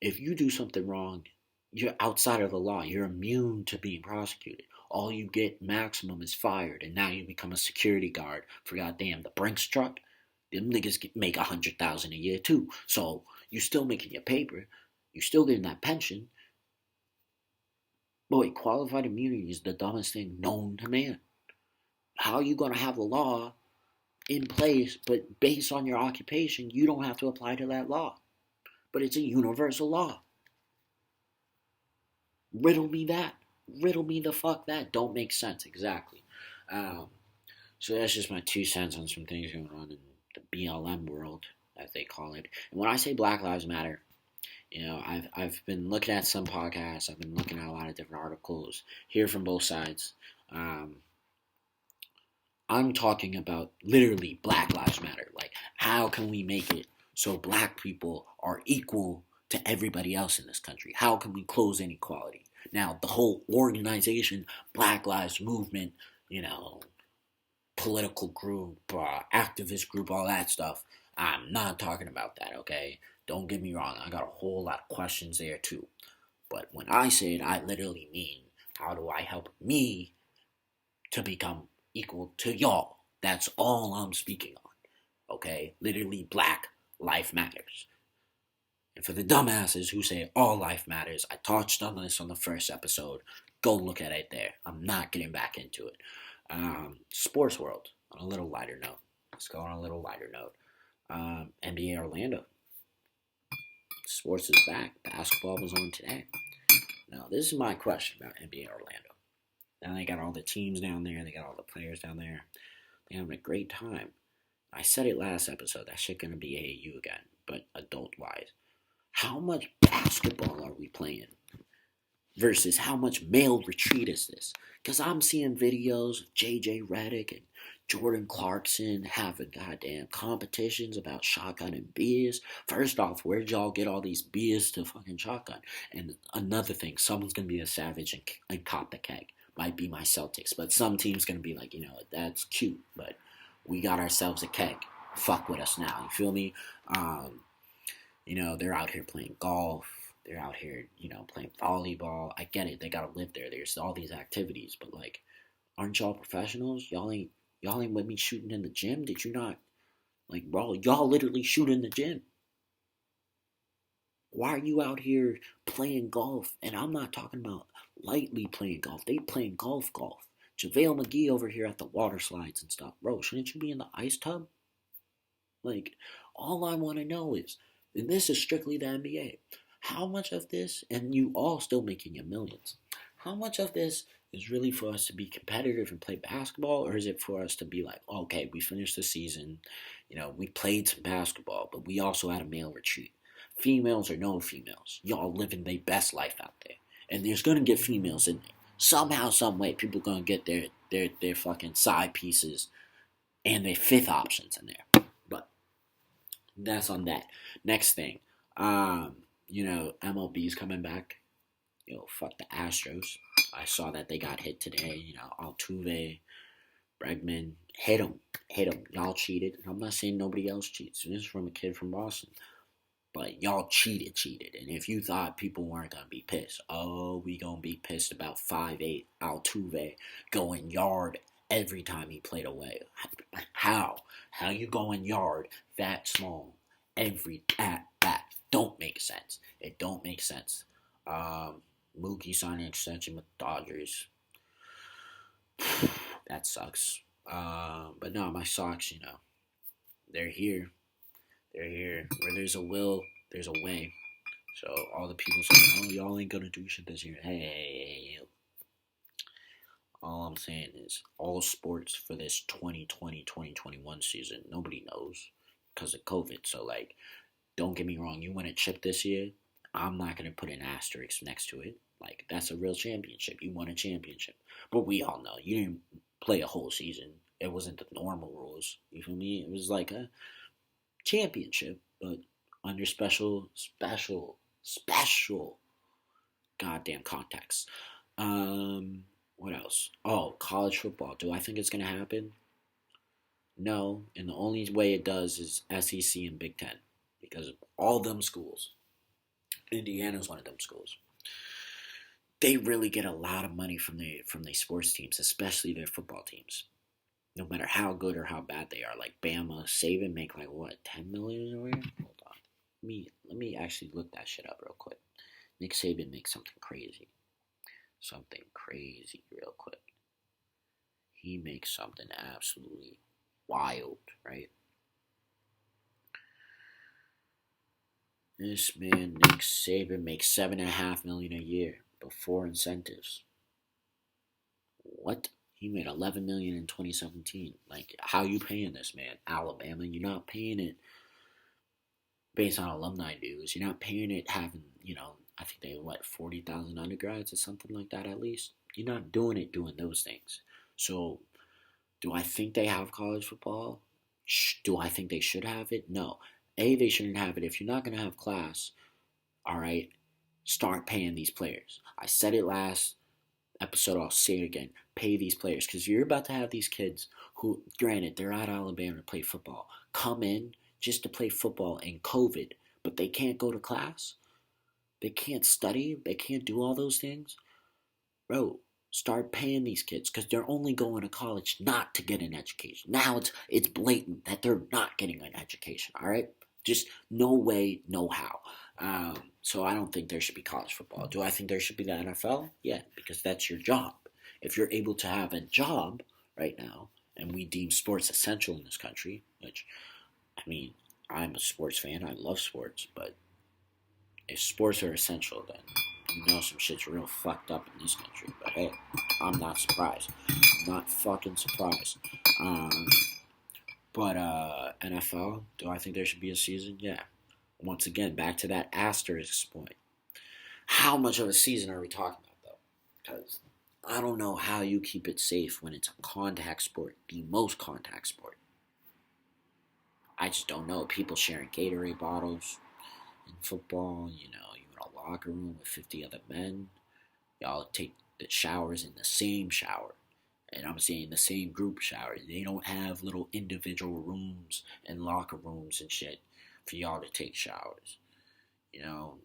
if you do something wrong, you're outside of the law. You're immune to being prosecuted. All you get maximum is fired, and now you become a security guard for goddamn the Brinks truck. Them niggas make $100,000 a year too. So you still making your paper, you still getting that pension. Boy, qualified immunity is the dumbest thing known to man. How are you gonna have a law in place, but based on your occupation, you don't have to apply to that law? But it's a universal law. Riddle me that. Riddle me the fuck that. Don't make sense, exactly. Um, so that's just my 2 cents on some things going on in the BLM world, as they call it. And when I say Black Lives Matter, I've been looking at some podcasts. I've been looking at a lot of different articles, hear from both sides. I'm talking about literally Black Lives Matter. Like, how can we make it so black people are equal to everybody else in this country? How can we close inequality? Now, the whole organization, Black Lives Movement, political group, activist group, all that stuff, I'm not talking about that, okay? Don't get me wrong. I got a whole lot of questions there, too. But when I say it, I literally mean, how do I help me to become equal to y'all? That's all I'm speaking on, okay? Literally, Black Life Matters. And for the dumbasses who say all life matters, I touched on this on the first episode. Go look at it there. I'm not getting back into it. Sports world, on a little lighter note. Let's go on a little lighter note. NBA Orlando. Sports is back. Basketball was on today. Now, this is my question about NBA Orlando. Now they got all the teams down there, they got all the players down there. They're having a great time. I said it last episode, that shit gonna be AAU again, but adult wise. How much basketball are we playing versus how much male retreat is this? Because I'm seeing videos of JJ Redick and Jordan Clarkson having goddamn competitions about shotgun and beers. First off, where'd y'all get all these beers to fucking shotgun? And another thing, someone's gonna be a savage and cop the keg. Might be my Celtics, but some team's gonna be like, that's cute, but we got ourselves a keg. Fuck with us now. You feel me? Um, they're out here playing golf. They're out here, playing volleyball. I get it. They gotta live there. There's all these activities, but like, aren't y'all professionals? Y'all ain't with me shooting in the gym. Did you not? Like, bro, y'all literally shoot in the gym. Why are you out here playing golf? And I'm not talking about lightly playing golf. They playing golf. JaVale McGee over here at the water slides and stuff. Bro, shouldn't you be in the ice tub? Like, all I want to know is, and this is strictly the NBA, how much of this, and you all still making your millions, how much of this is really for us to be competitive and play basketball, or is it for us to be like, okay, we finished the season, we played some basketball, but we also had a male retreat. Females or no females, y'all living their best life out there. And there's going to get females in there. Somehow, some way, people going to get their fucking side pieces and their fifth options in there. But that's on that. Next thing, MLB's coming back. Fuck the Astros. I saw that they got hit today. Altuve, Bregman, hit them. Y'all cheated. I'm not saying nobody else cheats. This is from a kid from Boston. But y'all cheated. And if you thought people weren't going to be pissed, we going to be pissed about 5'8" Altuve going yard every time he played away. How? How you going yard that small every at bat? Don't make sense. It don't make sense. Mookie signed an extension with the Dodgers. That sucks. But no, my Sox, they're here. They're here. Where there's a will, there's a way. So all the people saying, y'all ain't gonna do shit this year. Hey. All I'm saying is all sports for this 2020-2021 season, nobody knows because of COVID. So, like, don't get me wrong. You win a chip this year, I'm not going to put an asterisk next to it. Like, that's a real championship. You won a championship. But we all know you didn't play a whole season. It wasn't the normal rules. You feel me? It was like a championship, but under special goddamn context. What else? Oh, college football. Do I think it's gonna happen? No, and the only way it does is SEC and Big Ten, because all them schools, Indiana's one of them schools. They really get a lot of money from their sports teams, especially their football teams. No matter how good or how bad they are, like Bama, Saban make like what, 10 million a year? Hold on, let me actually look that shit up real quick. Nick Saban makes something crazy real quick. He makes something absolutely wild, right? This man, Nick Saban, makes $7.5 million a year before incentives. What? He made $11 million in 2017. Like, how you paying this man? Alabama, you're not paying it based on alumni dues. You're not paying it having, I think they 40,000 undergrads or something like that at least. You're not doing it doing those things. So, do I think they have college football? Do I think they should have it? No. They shouldn't have it. If you're not going to have class, all right, start paying these players. I said it last episode, I'll say it again. Pay these players, because you're about to have these kids who, granted, they're at Alabama to play football, come in just to play football in COVID, but they can't go to class. They can't study. They can't do all those things. Bro, start paying these kids, because they're only going to college not to get an education. Now it's blatant that they're not getting an education, all right? Just no way, no how. So I don't think there should be college football. Do I think there should be the NFL? Yeah, because that's your job. If you're able to have a job right now, and we deem sports essential in this country, which, I mean, I'm a sports fan. I love sports, but if sports are essential, then You know some shit's real fucked up in this country. But hey, I'm not surprised. I'm not fucking surprised. Um, but NFL, do I think there should be a season? Yeah. Once again, back to that asterisk point. How much of a season are we talking about, though? Because I don't know how you keep it safe when it's a contact sport, the most contact sport. I just don't know. People sharing Gatorade bottles in football, you know, you in a locker room with 50 other men. Y'all take the showers in the same shower. And I'm saying the same group shower. They don't have little individual rooms and locker rooms and shit for y'all to take showers. You know,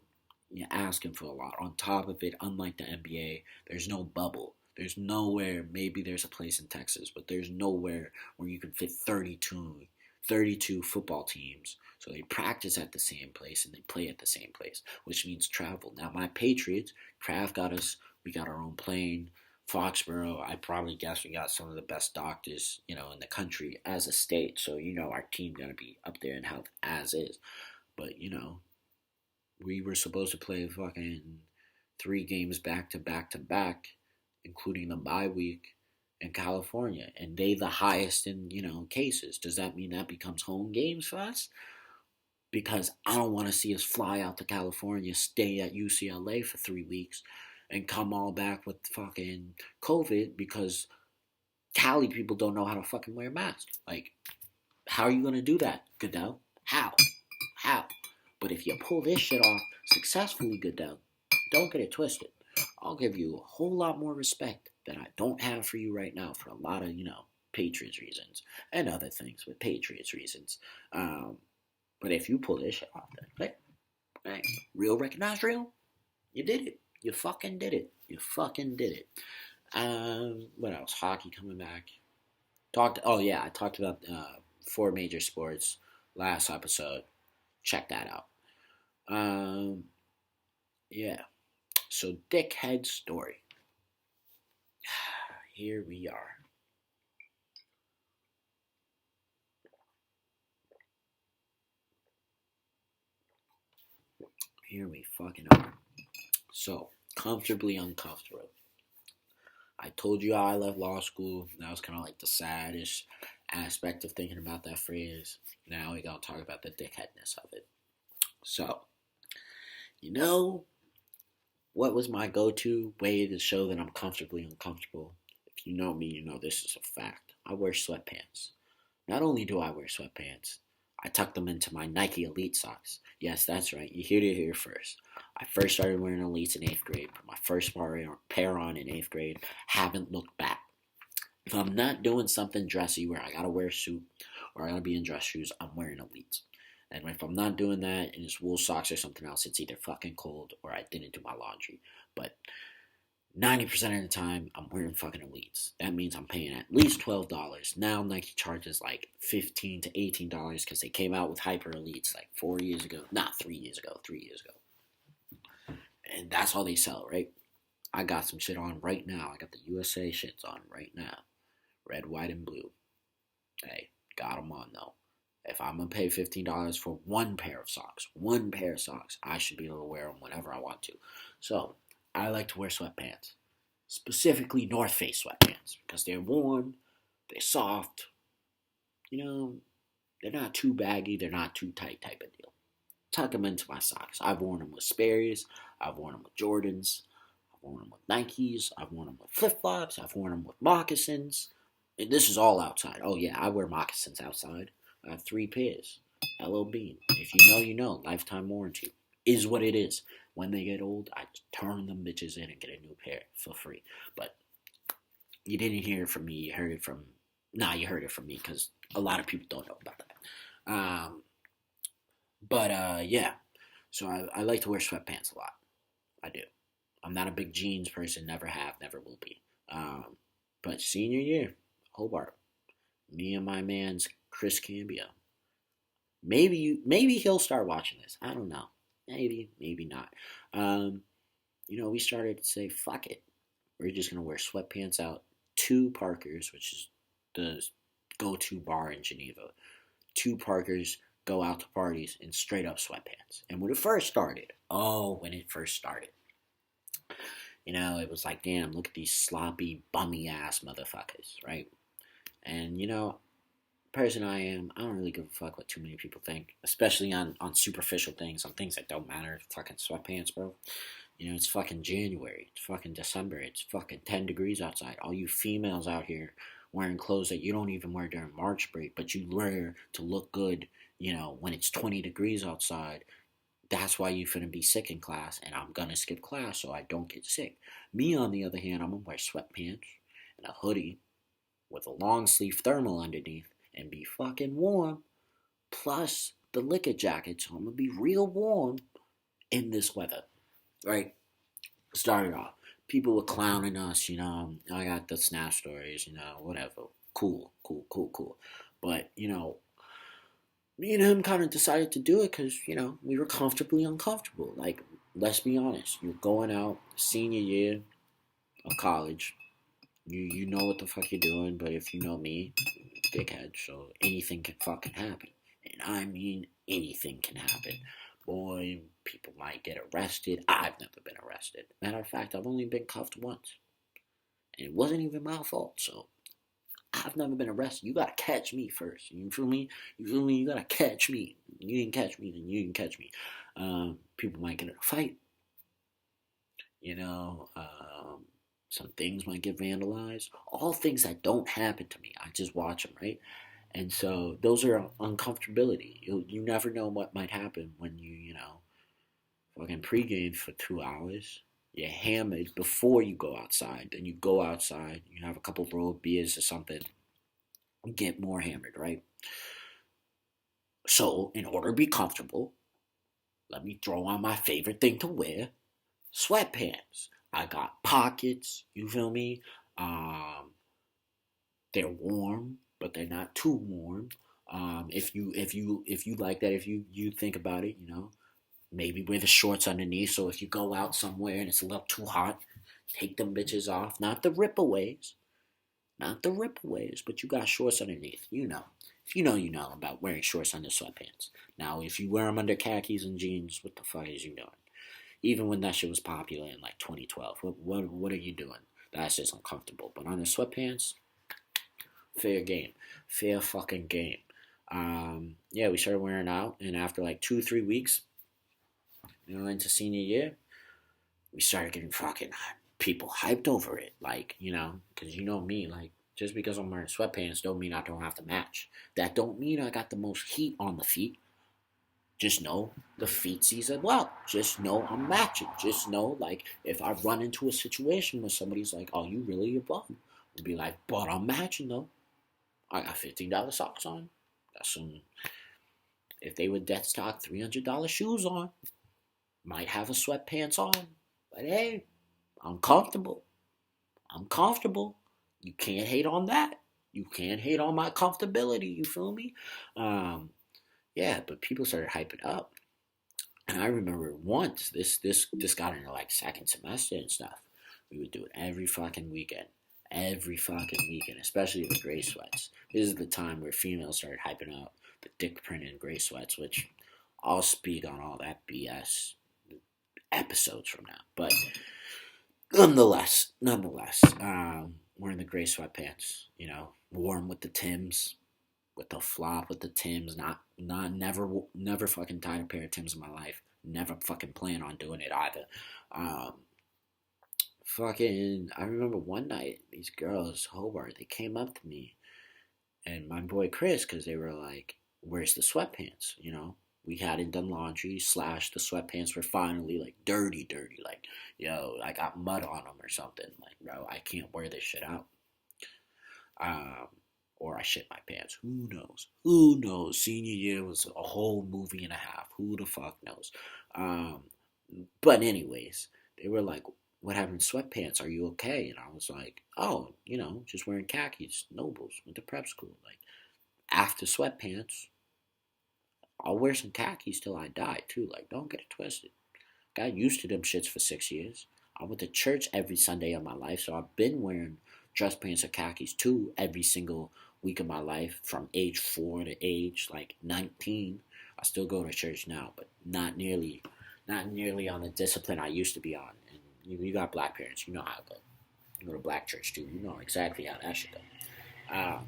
you're asking for a lot. On top of it, unlike the NBA, there's no bubble. There's nowhere, maybe there's a place in Texas, but there's nowhere where you can fit 32 football teams. So they practice at the same place and they play at the same place, which means travel. Now, my Patriots, Kraft got us, we got our own plane. Foxborough, I probably guess we got some of the best doctors, you know, in the country as a state. So, you know, our team going to be up there in health as is. But, you know, we were supposed to play fucking 3 games back to back to back, including the bye week in California, and they the highest in, you know, cases. Does that mean that becomes home games for us? Because I don't want to see us fly out to California, stay at UCLA for 3 weeks, and come all back with fucking COVID because Cali people don't know how to fucking wear masks. Like, how are you gonna do that, Goodell? How? How? But if you pull this shit off successfully, Goodell, don't get it twisted. I'll give you a whole lot more respect that I don't have for you right now for a lot of, you know, Patriots reasons and other things with Patriots reasons. But if you pull this shit off, then hey, real recognized real, you did it. You fucking did it. You fucking did it. What else? Hockey coming back. I talked about 4 major sports last episode. Check that out. Um, yeah. So, Dickhead story. Here we are. Here we fucking are. So, comfortably uncomfortable. I told you how I left law school. That was kind of like the saddest aspect of thinking about that phrase. Now we gotta talk about the dickheadness of it. So, you know, what was my go-to way to show that I'm comfortably uncomfortable? If you know me, you know this is a fact. I wear sweatpants. Not only do I wear sweatpants, I tuck them into my Nike Elite socks. Yes, that's right. You heard it here first. I first started wearing Elites in 8th grade. Put my first pair on in 8th grade. Haven't looked back. If I'm not doing something dressy where I gotta wear a suit or I gotta be in dress shoes, I'm wearing Elites. And if I'm not doing that and it's wool socks or something else, it's either fucking cold or I didn't do my laundry. But 90% of the time, I'm wearing fucking Elites. That means I'm paying at least $12. Now Nike charges like $15 to $18 because they came out with Hyper Elites like 4 years ago. Not 3 years ago, 3 years ago. And that's all they sell, right? I got some shit on right now. I got the USA shits on right now. Red, white, and blue. Hey, got them on though. If I'm going to pay $15 for one pair of socks, I should be able to wear them whenever I want to. So, I like to wear sweatpants. Specifically North Face sweatpants. Because they're warm, they're soft, you know, they're not too baggy, they're not too tight type of deal. Tuck them into my socks. I've worn them with Sperry's, I've worn them with Jordans, I've worn them with Nikes, I've worn them with flip-flops, I've worn them with moccasins. And this is all outside. Oh yeah, I wear moccasins outside. I have 3 pairs. LL Bean. If you know, you know. Lifetime warranty. Is what it is. When they get old, I turn them bitches in and get a new pair for free. But you didn't hear it from me. You heard it from... you heard it from me because a lot of people don't know about that. Yeah. So I like to wear sweatpants a lot. I do. I'm not a big jeans person. Never have. Never will be. But senior year, Hobart. Me and my man's Chris Cambio. Maybe he'll start watching this. I don't know. Maybe not. We started to say, fuck it. We're just gonna wear sweatpants out. 2 Parkers, which is the go-to bar in Geneva. 2 Parkers, go out to parties in straight up sweatpants. And when it first started, It was like, damn, look at these sloppy, bummy ass motherfuckers, right? And person I am, I don't really give a fuck what too many people think, especially on superficial things, on things that don't matter. Fucking sweatpants, bro. It's fucking January. It's fucking December. It's fucking 10 degrees outside. All you females out here wearing clothes that you don't even wear during March break, but you wear to look good, when it's 20 degrees outside. That's why you finna be sick in class, and I'm gonna skip class so I don't get sick. Me, on the other hand, I'm gonna wear sweatpants and a hoodie with a long sleeve thermal underneath and be fucking warm, plus the liquor jacket, so I'm gonna be real warm in this weather, right? Started off, people were clowning us, I got the snap stories, whatever. Cool, cool, cool, cool. But, me and him kind of decided to do it because, we were comfortably uncomfortable. Like, let's be honest, you're going out senior year of college. You know what the fuck you're doing, but if you know me, dickhead, so anything can fucking happen. And I mean, anything can happen. Boy, people might get arrested. I've never been arrested. Matter of fact, I've only been cuffed once. And it wasn't even my fault, so I've never been arrested. You gotta catch me first. You feel me? You feel me? You gotta catch me. You didn't catch me, then you didn't catch me. People might get in a fight. You know, some things might get vandalized. All things that don't happen to me. I just watch them, right? And so those are uncomfortability. You never know what might happen when fucking pregame for 2 hours. You're hammered before you go outside. Then you go outside. You have a couple road beers or something. Get more hammered, right? So in order to be comfortable, let me throw on my favorite thing to wear: sweatpants. I got pockets. You feel me? Um, they're warm, but they're not too warm. If you like that, if you think about it, maybe wear the shorts underneath. So if you go out somewhere and it's a little too hot, take them bitches off. Not the ripaways, not the ripaways, but you got shorts underneath. If you know about wearing shorts under sweatpants. Now, if you wear them under khakis and jeans, what the fuck is you doing? Even when that shit was popular in like 2012, what are you doing? That's just uncomfortable. But under sweatpants, fair game, fair fucking game. Yeah, we started wearing out, and after like 2 3 weeks, into senior year, we started getting fucking people hyped over it. Like, because me, like, just because I'm wearing sweatpants don't mean I don't have to match. That don't mean I got the most heat on the feet. Just know the feet sees it well. Just know I'm matching. Just know, like, if I run into a situation where somebody's like, "Oh, you really a bum?" I'll be like, "But I'm matching though. I got $15 socks on. Got some. If they were death stock, $300 shoes on. Might have a sweatpants on. But hey, I'm comfortable. I'm comfortable. You can't hate on that. You can't hate on my comfortability. You feel me? Yeah, but people started hyping up. And I remember once this got into like second semester and stuff. We would do it every fucking weekend. Every fucking weekend, especially the gray sweats. This is the time where females started hyping up the dick print and gray sweats, which I'll speak on all that BS episodes from now. But nonetheless, wearing the gray sweatpants, warm with the Tims, with the flop, with the Tims. Never fucking tied a pair of Tims in my life. Never fucking plan on doing it either. I remember one night, these girls, Hobart, they came up to me and my boy Chris, because they were like, "Where's the sweatpants?" We hadn't done laundry, slash the sweatpants were finally like dirty, like, yo, I got mud on them or something. Like, bro, I can't wear this shit out. Um, or I shit my pants. Who knows? Who knows? Senior year was a whole movie and a half. Who the fuck knows? Um, but anyways, they were like, "What happened to sweatpants? Are you okay?" And I was like, "Oh, just wearing khakis, nobles, went to prep school. Like, after sweatpants, I'll wear some khakis till I die too. Like, don't get it twisted. Got used to them shits for 6 years. I went to church every Sunday of my life, so I've been wearing dress pants or khakis too every single week of my life from age 4 to age like 19. I still go to church now, but not nearly on the discipline I used to be on. And You got black parents. You know how it goes. You go to black church too. You know exactly how that shit goes.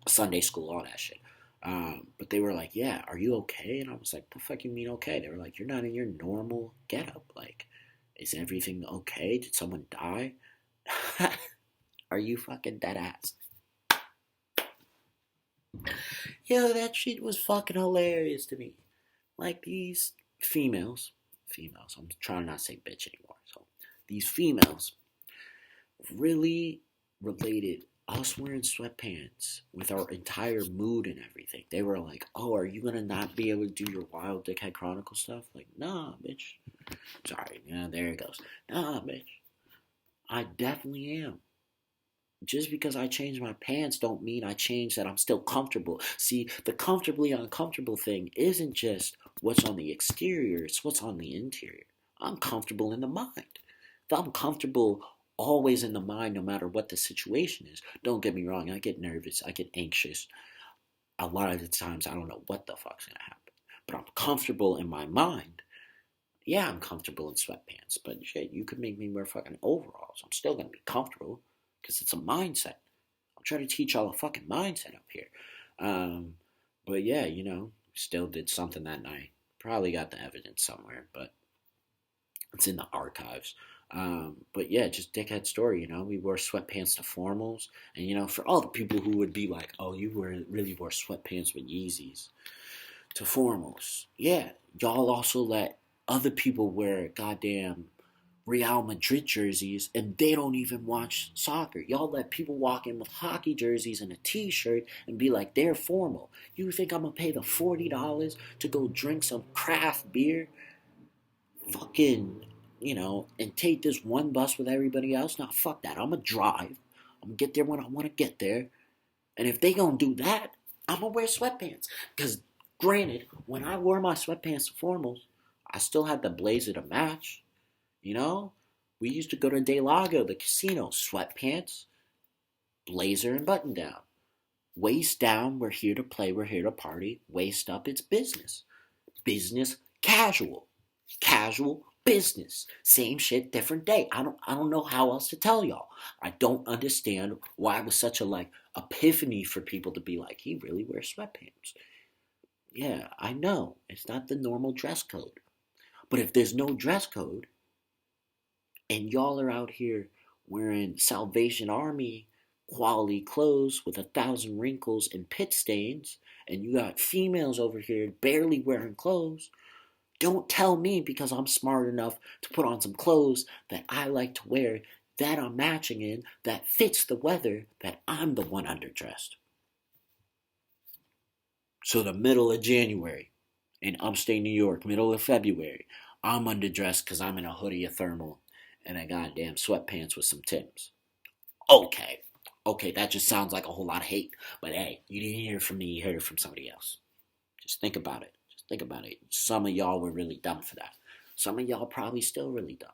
Sunday school, all that shit. But they were like, "Yeah, are you okay?" And I was like, "The fuck you mean okay?" They were like, "You're not in your normal getup. Like, is everything okay? Did someone die? Are you fucking dead ass?" Yo, that shit was fucking hilarious to me. Like these females. I'm trying not to say bitch anymore. So these females really related us wearing sweatpants with our entire mood and everything. They were like, "Oh, are you gonna not be able to do your wild Dickhead Chronicle stuff?" Like, nah, bitch. Sorry, yeah, there it goes. Nah, bitch. I definitely am. Just because I change my pants don't mean I change that I'm still comfortable. See, the comfortably uncomfortable thing isn't just what's on the exterior, it's what's on the interior. I'm comfortable in the mind. If I'm comfortable always in the mind, no matter what the situation is, don't get me wrong, I get nervous, I get anxious. A lot of the times I don't know what the fuck's gonna happen. But I'm comfortable in my mind. Yeah, I'm comfortable in sweatpants, but shit, you could make me wear fucking overalls. I'm still gonna be comfortable because it's a mindset. I'm trying to teach y'all a fucking mindset up here. Um, but yeah, still did something that night. Probably got the evidence somewhere, but it's in the archives. But yeah, just dickhead story. We wore sweatpants to formals, and for all the people who would be like, "Oh, you really wore sweatpants with Yeezys to formals." Yeah, y'all also let other people wear goddamn Real Madrid jerseys and they don't even watch soccer. Y'all let people walk in with hockey jerseys and a t-shirt and be like they're formal. You think I'm gonna pay the $40 to go drink some craft beer? Fucking, and take this one bus with everybody else? Nah, fuck that. I'm gonna drive. I'm gonna get there when I wanna get there. And if they gonna do that, I'm gonna wear sweatpants. Because granted, when I wore my sweatpants to formals, I still had the blazer to match. You know, we used to go to De Lago, the casino, sweatpants, blazer, and button down. Waist down, we're here to play, we're here to party. Waist up, it's business. Business, casual. Casual, business. Same shit, different day. I don't know how else to tell y'all. I don't understand why it was such a epiphany for people to be like, he really wears sweatpants. Yeah, I know. It's not the normal dress code. But if there's no dress code, and y'all are out here wearing Salvation Army quality clothes with 1,000 wrinkles and pit stains, and you got females over here barely wearing clothes. Don't tell me because I'm smart enough to put on some clothes that I like to wear, that I'm matching in, that fits the weather, that I'm the one underdressed. So the middle of January in upstate New York, middle of February, I'm underdressed because I'm in a hoodie, a thermal, and a goddamn sweatpants with some Timbs. Okay. Okay, that just sounds like a whole lot of hate. But hey, you didn't hear it from me, you heard it from somebody else. Just think about it. Just think about it. Some of y'all were really dumb for that. Some of y'all probably still really dumb.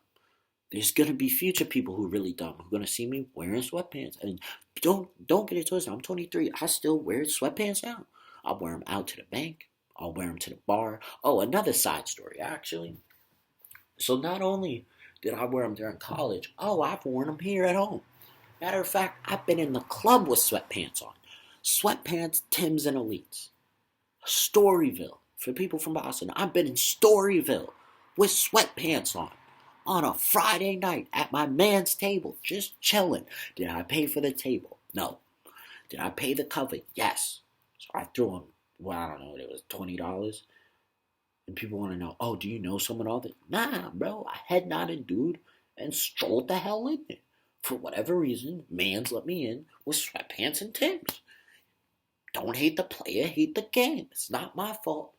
There's gonna be future people who are really dumb who are gonna see me wearing sweatpants. And don't get it twisted. I'm 23. I still wear sweatpants now. I'll wear them out to the bank. I'll wear them to the bar. Oh, another side story actually. So not only did I wear them during college, oh, I've worn them here at home. Matter of fact, I've been in the club with sweatpants on. Sweatpants, Timbs, and Elites. Storyville. For people from Boston, I've been in Storyville with sweatpants on a Friday night at my man's table, just chilling. Did I pay for the table? No. Did I pay the cover? Yes. So I threw him, well, I don't know, it was $20. And people want to know, oh, do you know someone all this? Nah, bro, I head nodded, dude, and strolled the hell in there. For whatever reason, mans let me in with sweatpants and Timbs. Don't hate the player, hate the game. It's not my fault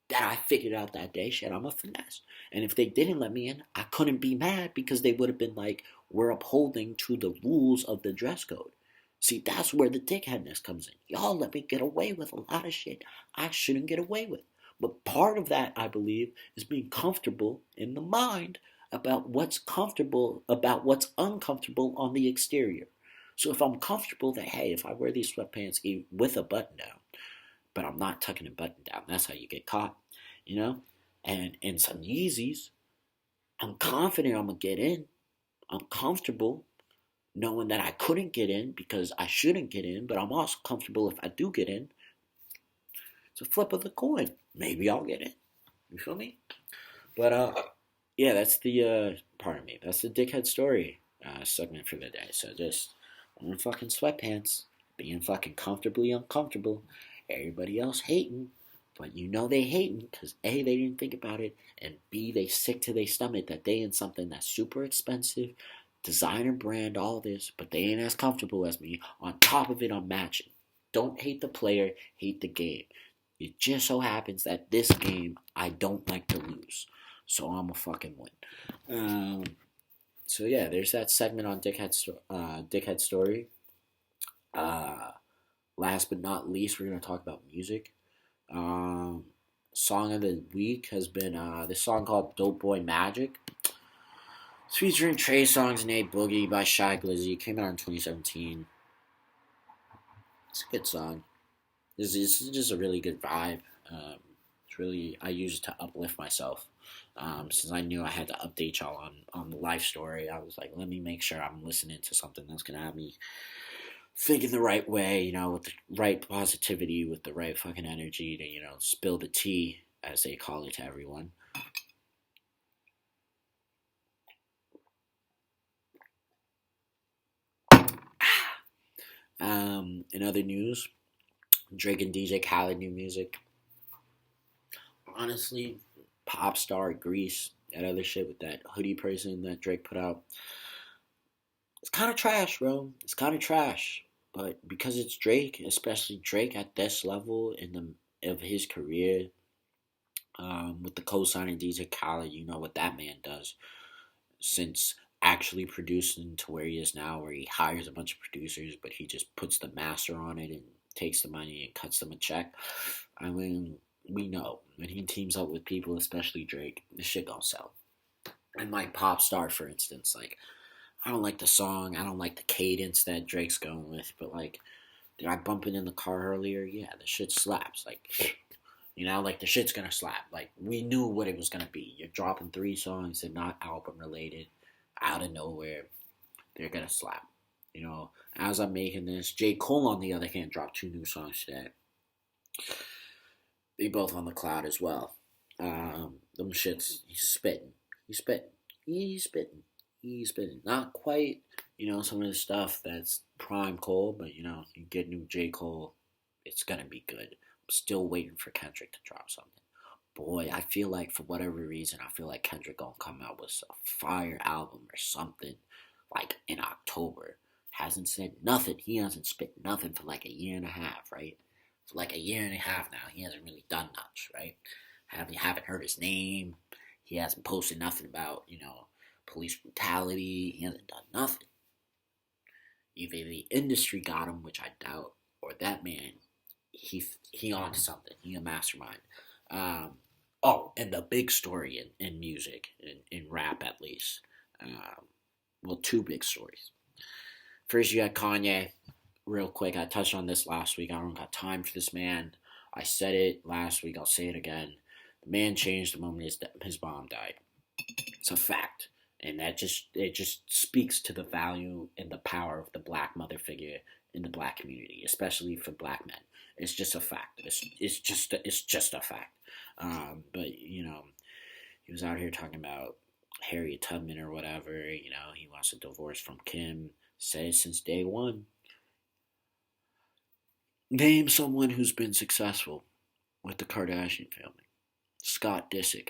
that I figured out that day. Shit, I'm a finesse. And if they didn't let me in, I couldn't be mad because they would have been like, we're upholding to the rules of the dress code. See, that's where the dickheadness comes in. Y'all let me get away with a lot of shit I shouldn't get away with. But part of that, I believe, is being comfortable in the mind about what's comfortable, about what's uncomfortable on the exterior. So if I'm comfortable that, hey, if I wear these sweatpants with a button down, but I'm not tucking a button down, that's how you get caught, you know? And some Yeezys, I'm confident I'm gonna get in. I'm comfortable knowing that I couldn't get in because I shouldn't get in, but I'm also comfortable if I do get in. It's a flip of the coin. Maybe I'll get in. You feel me? But yeah, that's the pardon me. That's the dickhead story segment for the day. So just wearing fucking sweatpants, being fucking comfortably uncomfortable. Everybody else hating, but you know they hating because A, they didn't think about it, and B, they sick to their stomach that they in something that's super expensive, designer brand, all this, but they ain't as comfortable as me. On top of it, I'm matching. Don't hate the player, hate the game. It just so happens that this game I don't like to lose, so I'm a fucking win. So yeah, there's that segment on Dickhead Story. Uh, Last but not least, we're gonna talk about music. Um, Song of the week has been this song called "Dope Boy Magic." It's featuring Trey Songz and A Boogie by Shy Glizzy. It came out in 2017. It's a good song. This is just a really good vibe. Um, it's really I use it to uplift myself. Since I knew I had to update y'all on the life story, I was like, let me make sure I'm listening to something that's gonna have me thinking the right way, with the right positivity, with the right fucking energy to, spill the tea, as they call it to everyone. In other news, Drake and DJ Khaled new music. Honestly, Pop Star, Grease, that other shit with that hoodie person that Drake put out. It's kind of trash, bro. It's kind of trash. But because it's Drake, especially Drake at this level of his career, with the co-signing DJ Khaled, you know what that man does. Since actually producing to where he is now, where he hires a bunch of producers, but he just puts the master on it and takes the money and cuts them a check. I mean, we know when he teams up with people, especially Drake, the shit gonna sell. And like Pop Star, for instance, like I don't like the song, I don't like the cadence that Drake's going with, but like, did I bump it in the car earlier? Yeah, the shit slaps. Like, like the shit's gonna slap. Like we knew what it was gonna be. You're dropping 3 songs that not album related, out of nowhere. They're gonna slap. As I'm making this, J. Cole on the other hand dropped 2 new songs today. They both on the cloud as well. Them shits, he's spitting. He's spitting. He's spitting. He's spitting. Not quite, some of the stuff that's prime Cole, but you get new J. Cole, it's gonna be good. I'm still waiting for Kendrick to drop something. Boy, I feel like for whatever reason, I feel like Kendrick gonna come out with a fire album or something like in October. Hasn't said nothing. He hasn't spit nothing for like a year and a half, right? For like a year and a half now, he hasn't really done much, right? Haven't heard his name. He hasn't posted nothing about, police brutality. He hasn't done nothing. Either the industry got him, which I doubt, or that man, he on something. He a mastermind. Um, and the big story in music, in rap at least. Well, 2 big stories. First, you got Kanye. Real quick, I touched on this last week. I don't got time for this man. I said it last week. I'll say it again. The man changed the moment his mom died. It's a fact, and it just speaks to the value and the power of the black mother figure in the black community, especially for black men. It's just a fact. It's just a fact. But he was out here talking about Harriet Tubman or whatever. He wants a divorce from Kim. Said since day one. Name someone who's been successful with the Kardashian family. Scott Disick,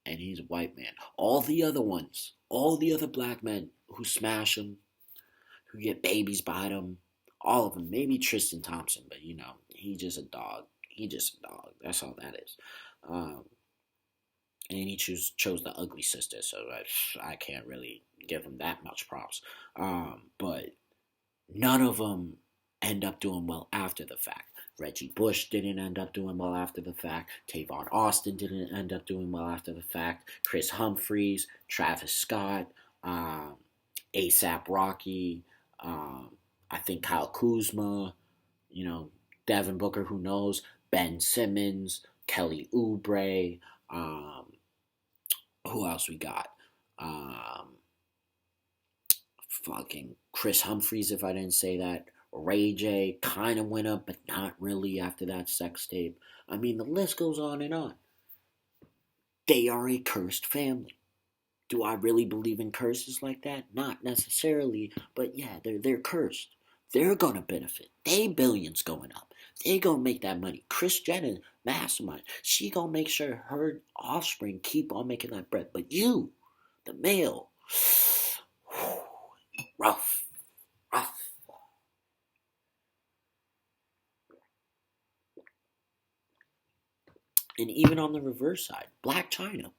and he's a white man. All the other ones, all the other black men who smash them, who get babies by them, all of them. Maybe Tristan Thompson, but he's just a dog. He just a dog. That's all that is. And he chose the ugly sister, so I can't really give him that much props. But none of them end up doing well after the fact. Reggie Bush didn't end up doing well after the fact. Tavon Austin didn't end up doing well after the fact. Chris Humphries, Travis Scott, ASAP Rocky, I think Kyle Kuzma, Devin Booker, who knows, Ben Simmons, Kelly Oubre, who else we got? Um, Fucking Chris Humphries, if I didn't say that. Ray J kind of went up, but not really after that sex tape. I mean, the list goes on and on. They are a cursed family. Do I really believe in curses like that? Not necessarily, but yeah, they're cursed. They're gonna benefit. They billions going up. They gonna make that money. Kris Jenner, mastermind. She gonna make sure her offspring keep on making that bread. But you, the male, rough, rough. And even on the reverse side, Black China,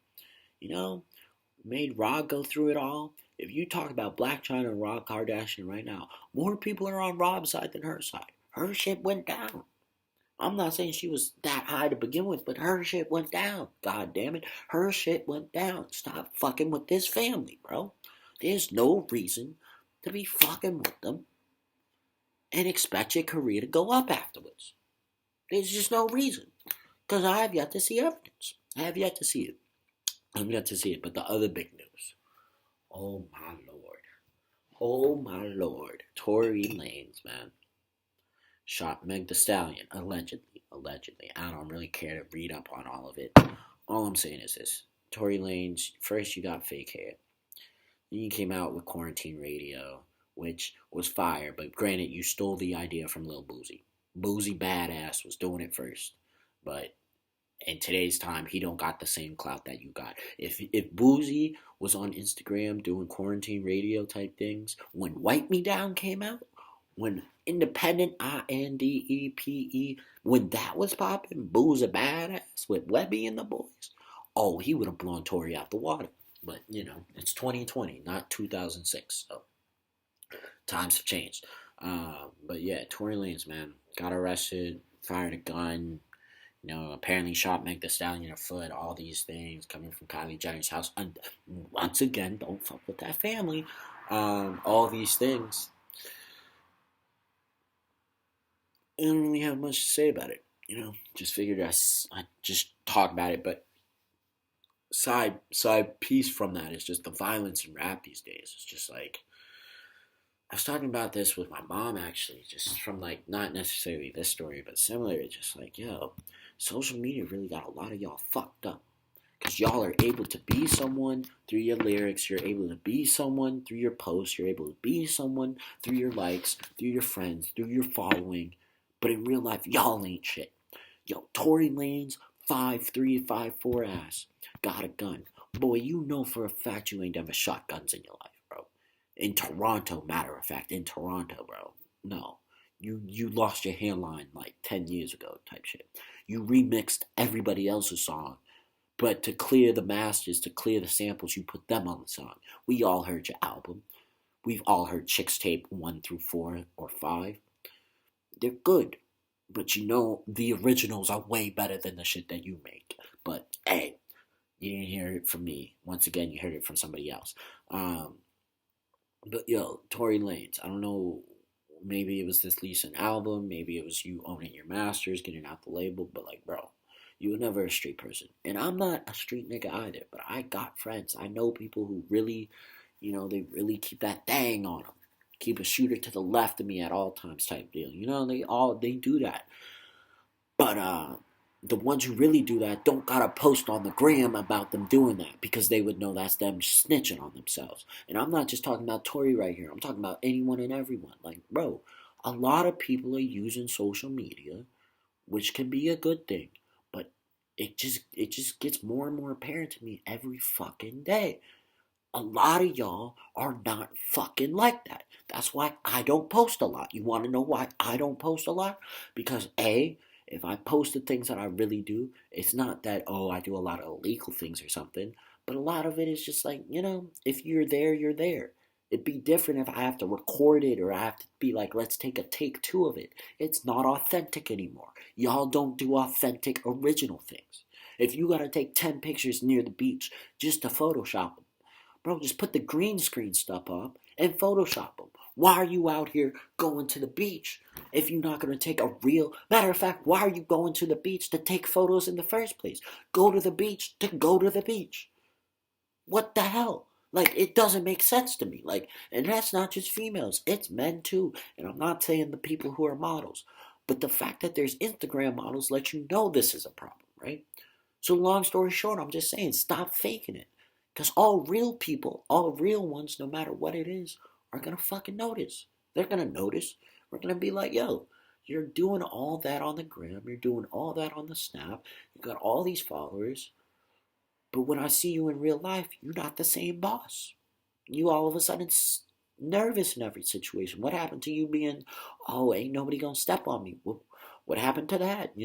you know, made Rod go through it all. If you talk about Black China and Rob Kardashian right now, more people are on Rob's side than her side. Her shit went down. I'm not saying she was that high to begin with, but her shit went down. God damn it. Her shit went down. Stop fucking with this family, bro. There's no reason to be fucking with them and expect your career to go up afterwards. There's just no reason. Because I have yet to see evidence. I have yet to see it. I'm yet to see it. But the other big news. Oh my lord. Oh my lord. Tory Lanez, man. Shot Meg the Stallion. Allegedly. Allegedly. I don't really care to read up on all of it. All I'm saying is this. Tory Lanez, first you got fake hair. Then you came out with Quarantine Radio, which was fire. But granted, you stole the idea from Lil Boozy. Boozy Badass was doing it first. But in today's time, he don't got the same clout that you got. If Boozy was on Instagram doing Quarantine Radio type things, when Wipe Me Down came out, when Independent INDEPE, when that was popping, Boozy Badass with Webby and the boys, oh, he would have blown Tory out the water. But you know, it's 2020, not 2006, so times have changed. But yeah, Tory Lanez, man, got arrested, fired a gun, you know, apparently shot Meg the Stallion in the foot, all these things coming from Kylie Jenner's house. And once again, don't fuck with that family. All these things. I don't really have much to say about it. You know, just figured I just talk about it. But side piece from that is just the violence in rap these days. It's just like I was talking about this with my mom actually, just from like not necessarily this story, but similar. It's just like, yo, social media really got a lot of y'all fucked up. Because y'all are able to be someone through your lyrics, you're able to be someone through your posts, you're able to be someone through your likes, through your friends, through your following. But in real life, y'all ain't shit. Yo, Tory Lanez, 5'3", 5'4" ass, got a gun. Boy, you know for a fact you ain't never shot guns in your life, bro. In Toronto, matter of fact, in Toronto, bro. No. You lost your hairline like 10 years ago type shit. You remixed everybody else's song, but to clear the masters, to clear the samples, you put them on the song. We all heard your album. We've all heard Chicks Tape 1 through 4 or 5. They're good. But you know the originals are way better than the shit that you make. But hey, you didn't hear it from me. Once again, you heard it from somebody else. But yo, Tory Lanez, I don't know, maybe it was this recent album, maybe it was you owning your masters, getting out the label, but like, bro, you were never a street person. And I'm not a street nigga either, but I got friends. I know people who really, you know, they really keep that thing on them. Keep a shooter to the left of me at all times type deal. You know, they do that. But the ones who really do that don't gotta post on the gram about them doing that because they would know that's them snitching on themselves. And I'm not just talking about Tory right here. I'm talking about anyone and everyone. Like, bro, a lot of people are using social media, which can be a good thing, but it just gets more and more apparent to me every fucking day. A lot of y'all are not fucking like that. That's why I don't post a lot. You want to know why I don't post a lot? Because A, if I post the things that I really do, it's not that, oh, I do a lot of illegal things or something, but a lot of it is just like, you know, if you're there, you're there. It'd be different if I have to record it or I have to be like, let's take a take two of it. It's not authentic anymore. Y'all don't do authentic, original things. If you gotta take 10 pictures near the beach just to Photoshop them, bro, just put the green screen stuff up and Photoshop them. Why are you out here going to the beach if you're not going to take a real... Matter of fact, why are you going to the beach to take photos in the first place? Go to the beach to go to the beach. What the hell? Like, it doesn't make sense to me. Like, and that's not just females, it's men too. And I'm not saying the people who are models. But the fact that there's Instagram models lets you know this is a problem, right? So long story short, I'm just saying, stop faking it. Because all real people, all real ones, no matter what it is, are going to fucking notice. They're going to notice. We're going to be like, yo, you're doing all that on the gram. You're doing all that on the snap. You got all these followers. But when I see you in real life, you're not the same boss. You all of a sudden nervous in every situation. What happened to you being, oh, ain't nobody gonna step on me? What happened to that?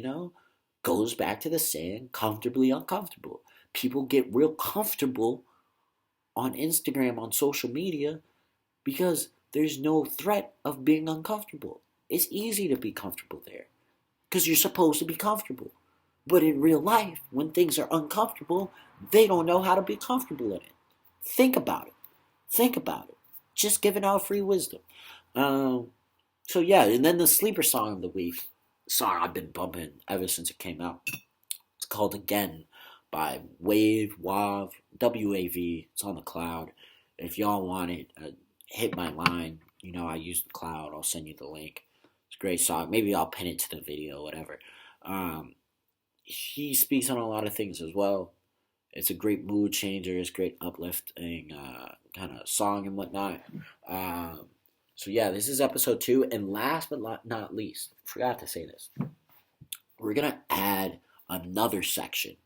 Goes back to the saying, comfortably uncomfortable. People get real comfortable on Instagram, on social media, because there's no threat of being uncomfortable. It's easy to be comfortable there because you're supposed to be comfortable. But in real life, when things are uncomfortable, they don't know how to be comfortable in it. Think about it. Think about it. Just giving out free wisdom. Um, so yeah, and then the sleeper song of the week, song I've been bumping ever since it came out. It's called Again by WAV. It's on the cloud. If y'all want it, hit my line. I use the cloud. I'll send you the link. It's a great song. Maybe I'll pin it to the video, whatever. He speaks on a lot of things as well. It's a great mood changer. It's great uplifting kind of song and whatnot. So yeah, this is episode 2. And last but not least, forgot to say this. We're gonna add another section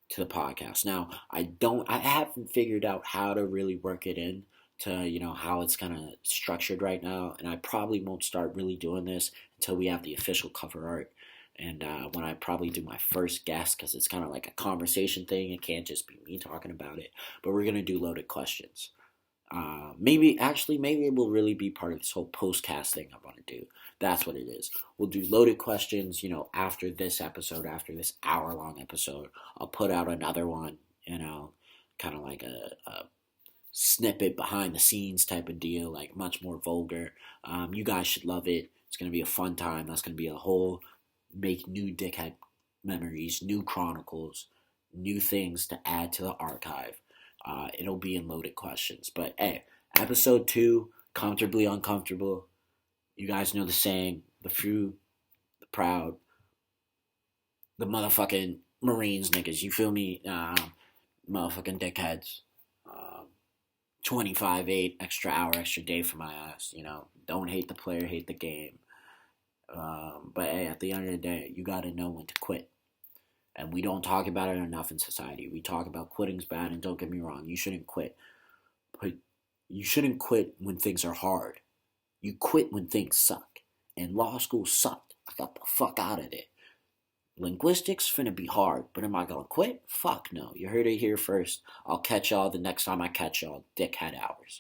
to the podcast. Now, I haven't figured out how to really work it in to, how it's kind of structured right now. And I probably won't start really doing this until we have the official cover art. And when I probably do my first guest, because it's kind of like a conversation thing. It can't just be me talking about it. But we're going to do loaded questions. Maybe it will really be part of this whole postcast thing I want to do. That's what it is. We'll do loaded questions, after this episode, after this hour-long episode. I'll put out another one, kind of like a snippet behind the scenes type of deal, like much more vulgar. You guys should love it. It's going to be a fun time. That's going to be a whole make new Dickhead memories, new chronicles, new things to add to the archive. It'll be in loaded questions. But hey, episode 2, comfortably uncomfortable. You guys know the saying, the few, the proud, the motherfucking Marines niggas. You feel me? Motherfucking dickheads. 25-8, extra hour, extra day for my ass. Don't hate the player, hate the game. But hey, at the end of the day, you gotta know when to quit. And we don't talk about it enough in society. We talk about quitting's bad, and don't get me wrong, you shouldn't quit. But you shouldn't quit when things are hard. You quit when things suck. And law school sucked. I got the fuck out of it. Linguistics finna be hard, but am I gonna quit? Fuck no. You heard it here first. I'll catch y'all the next time I catch y'all. Dickhead hours.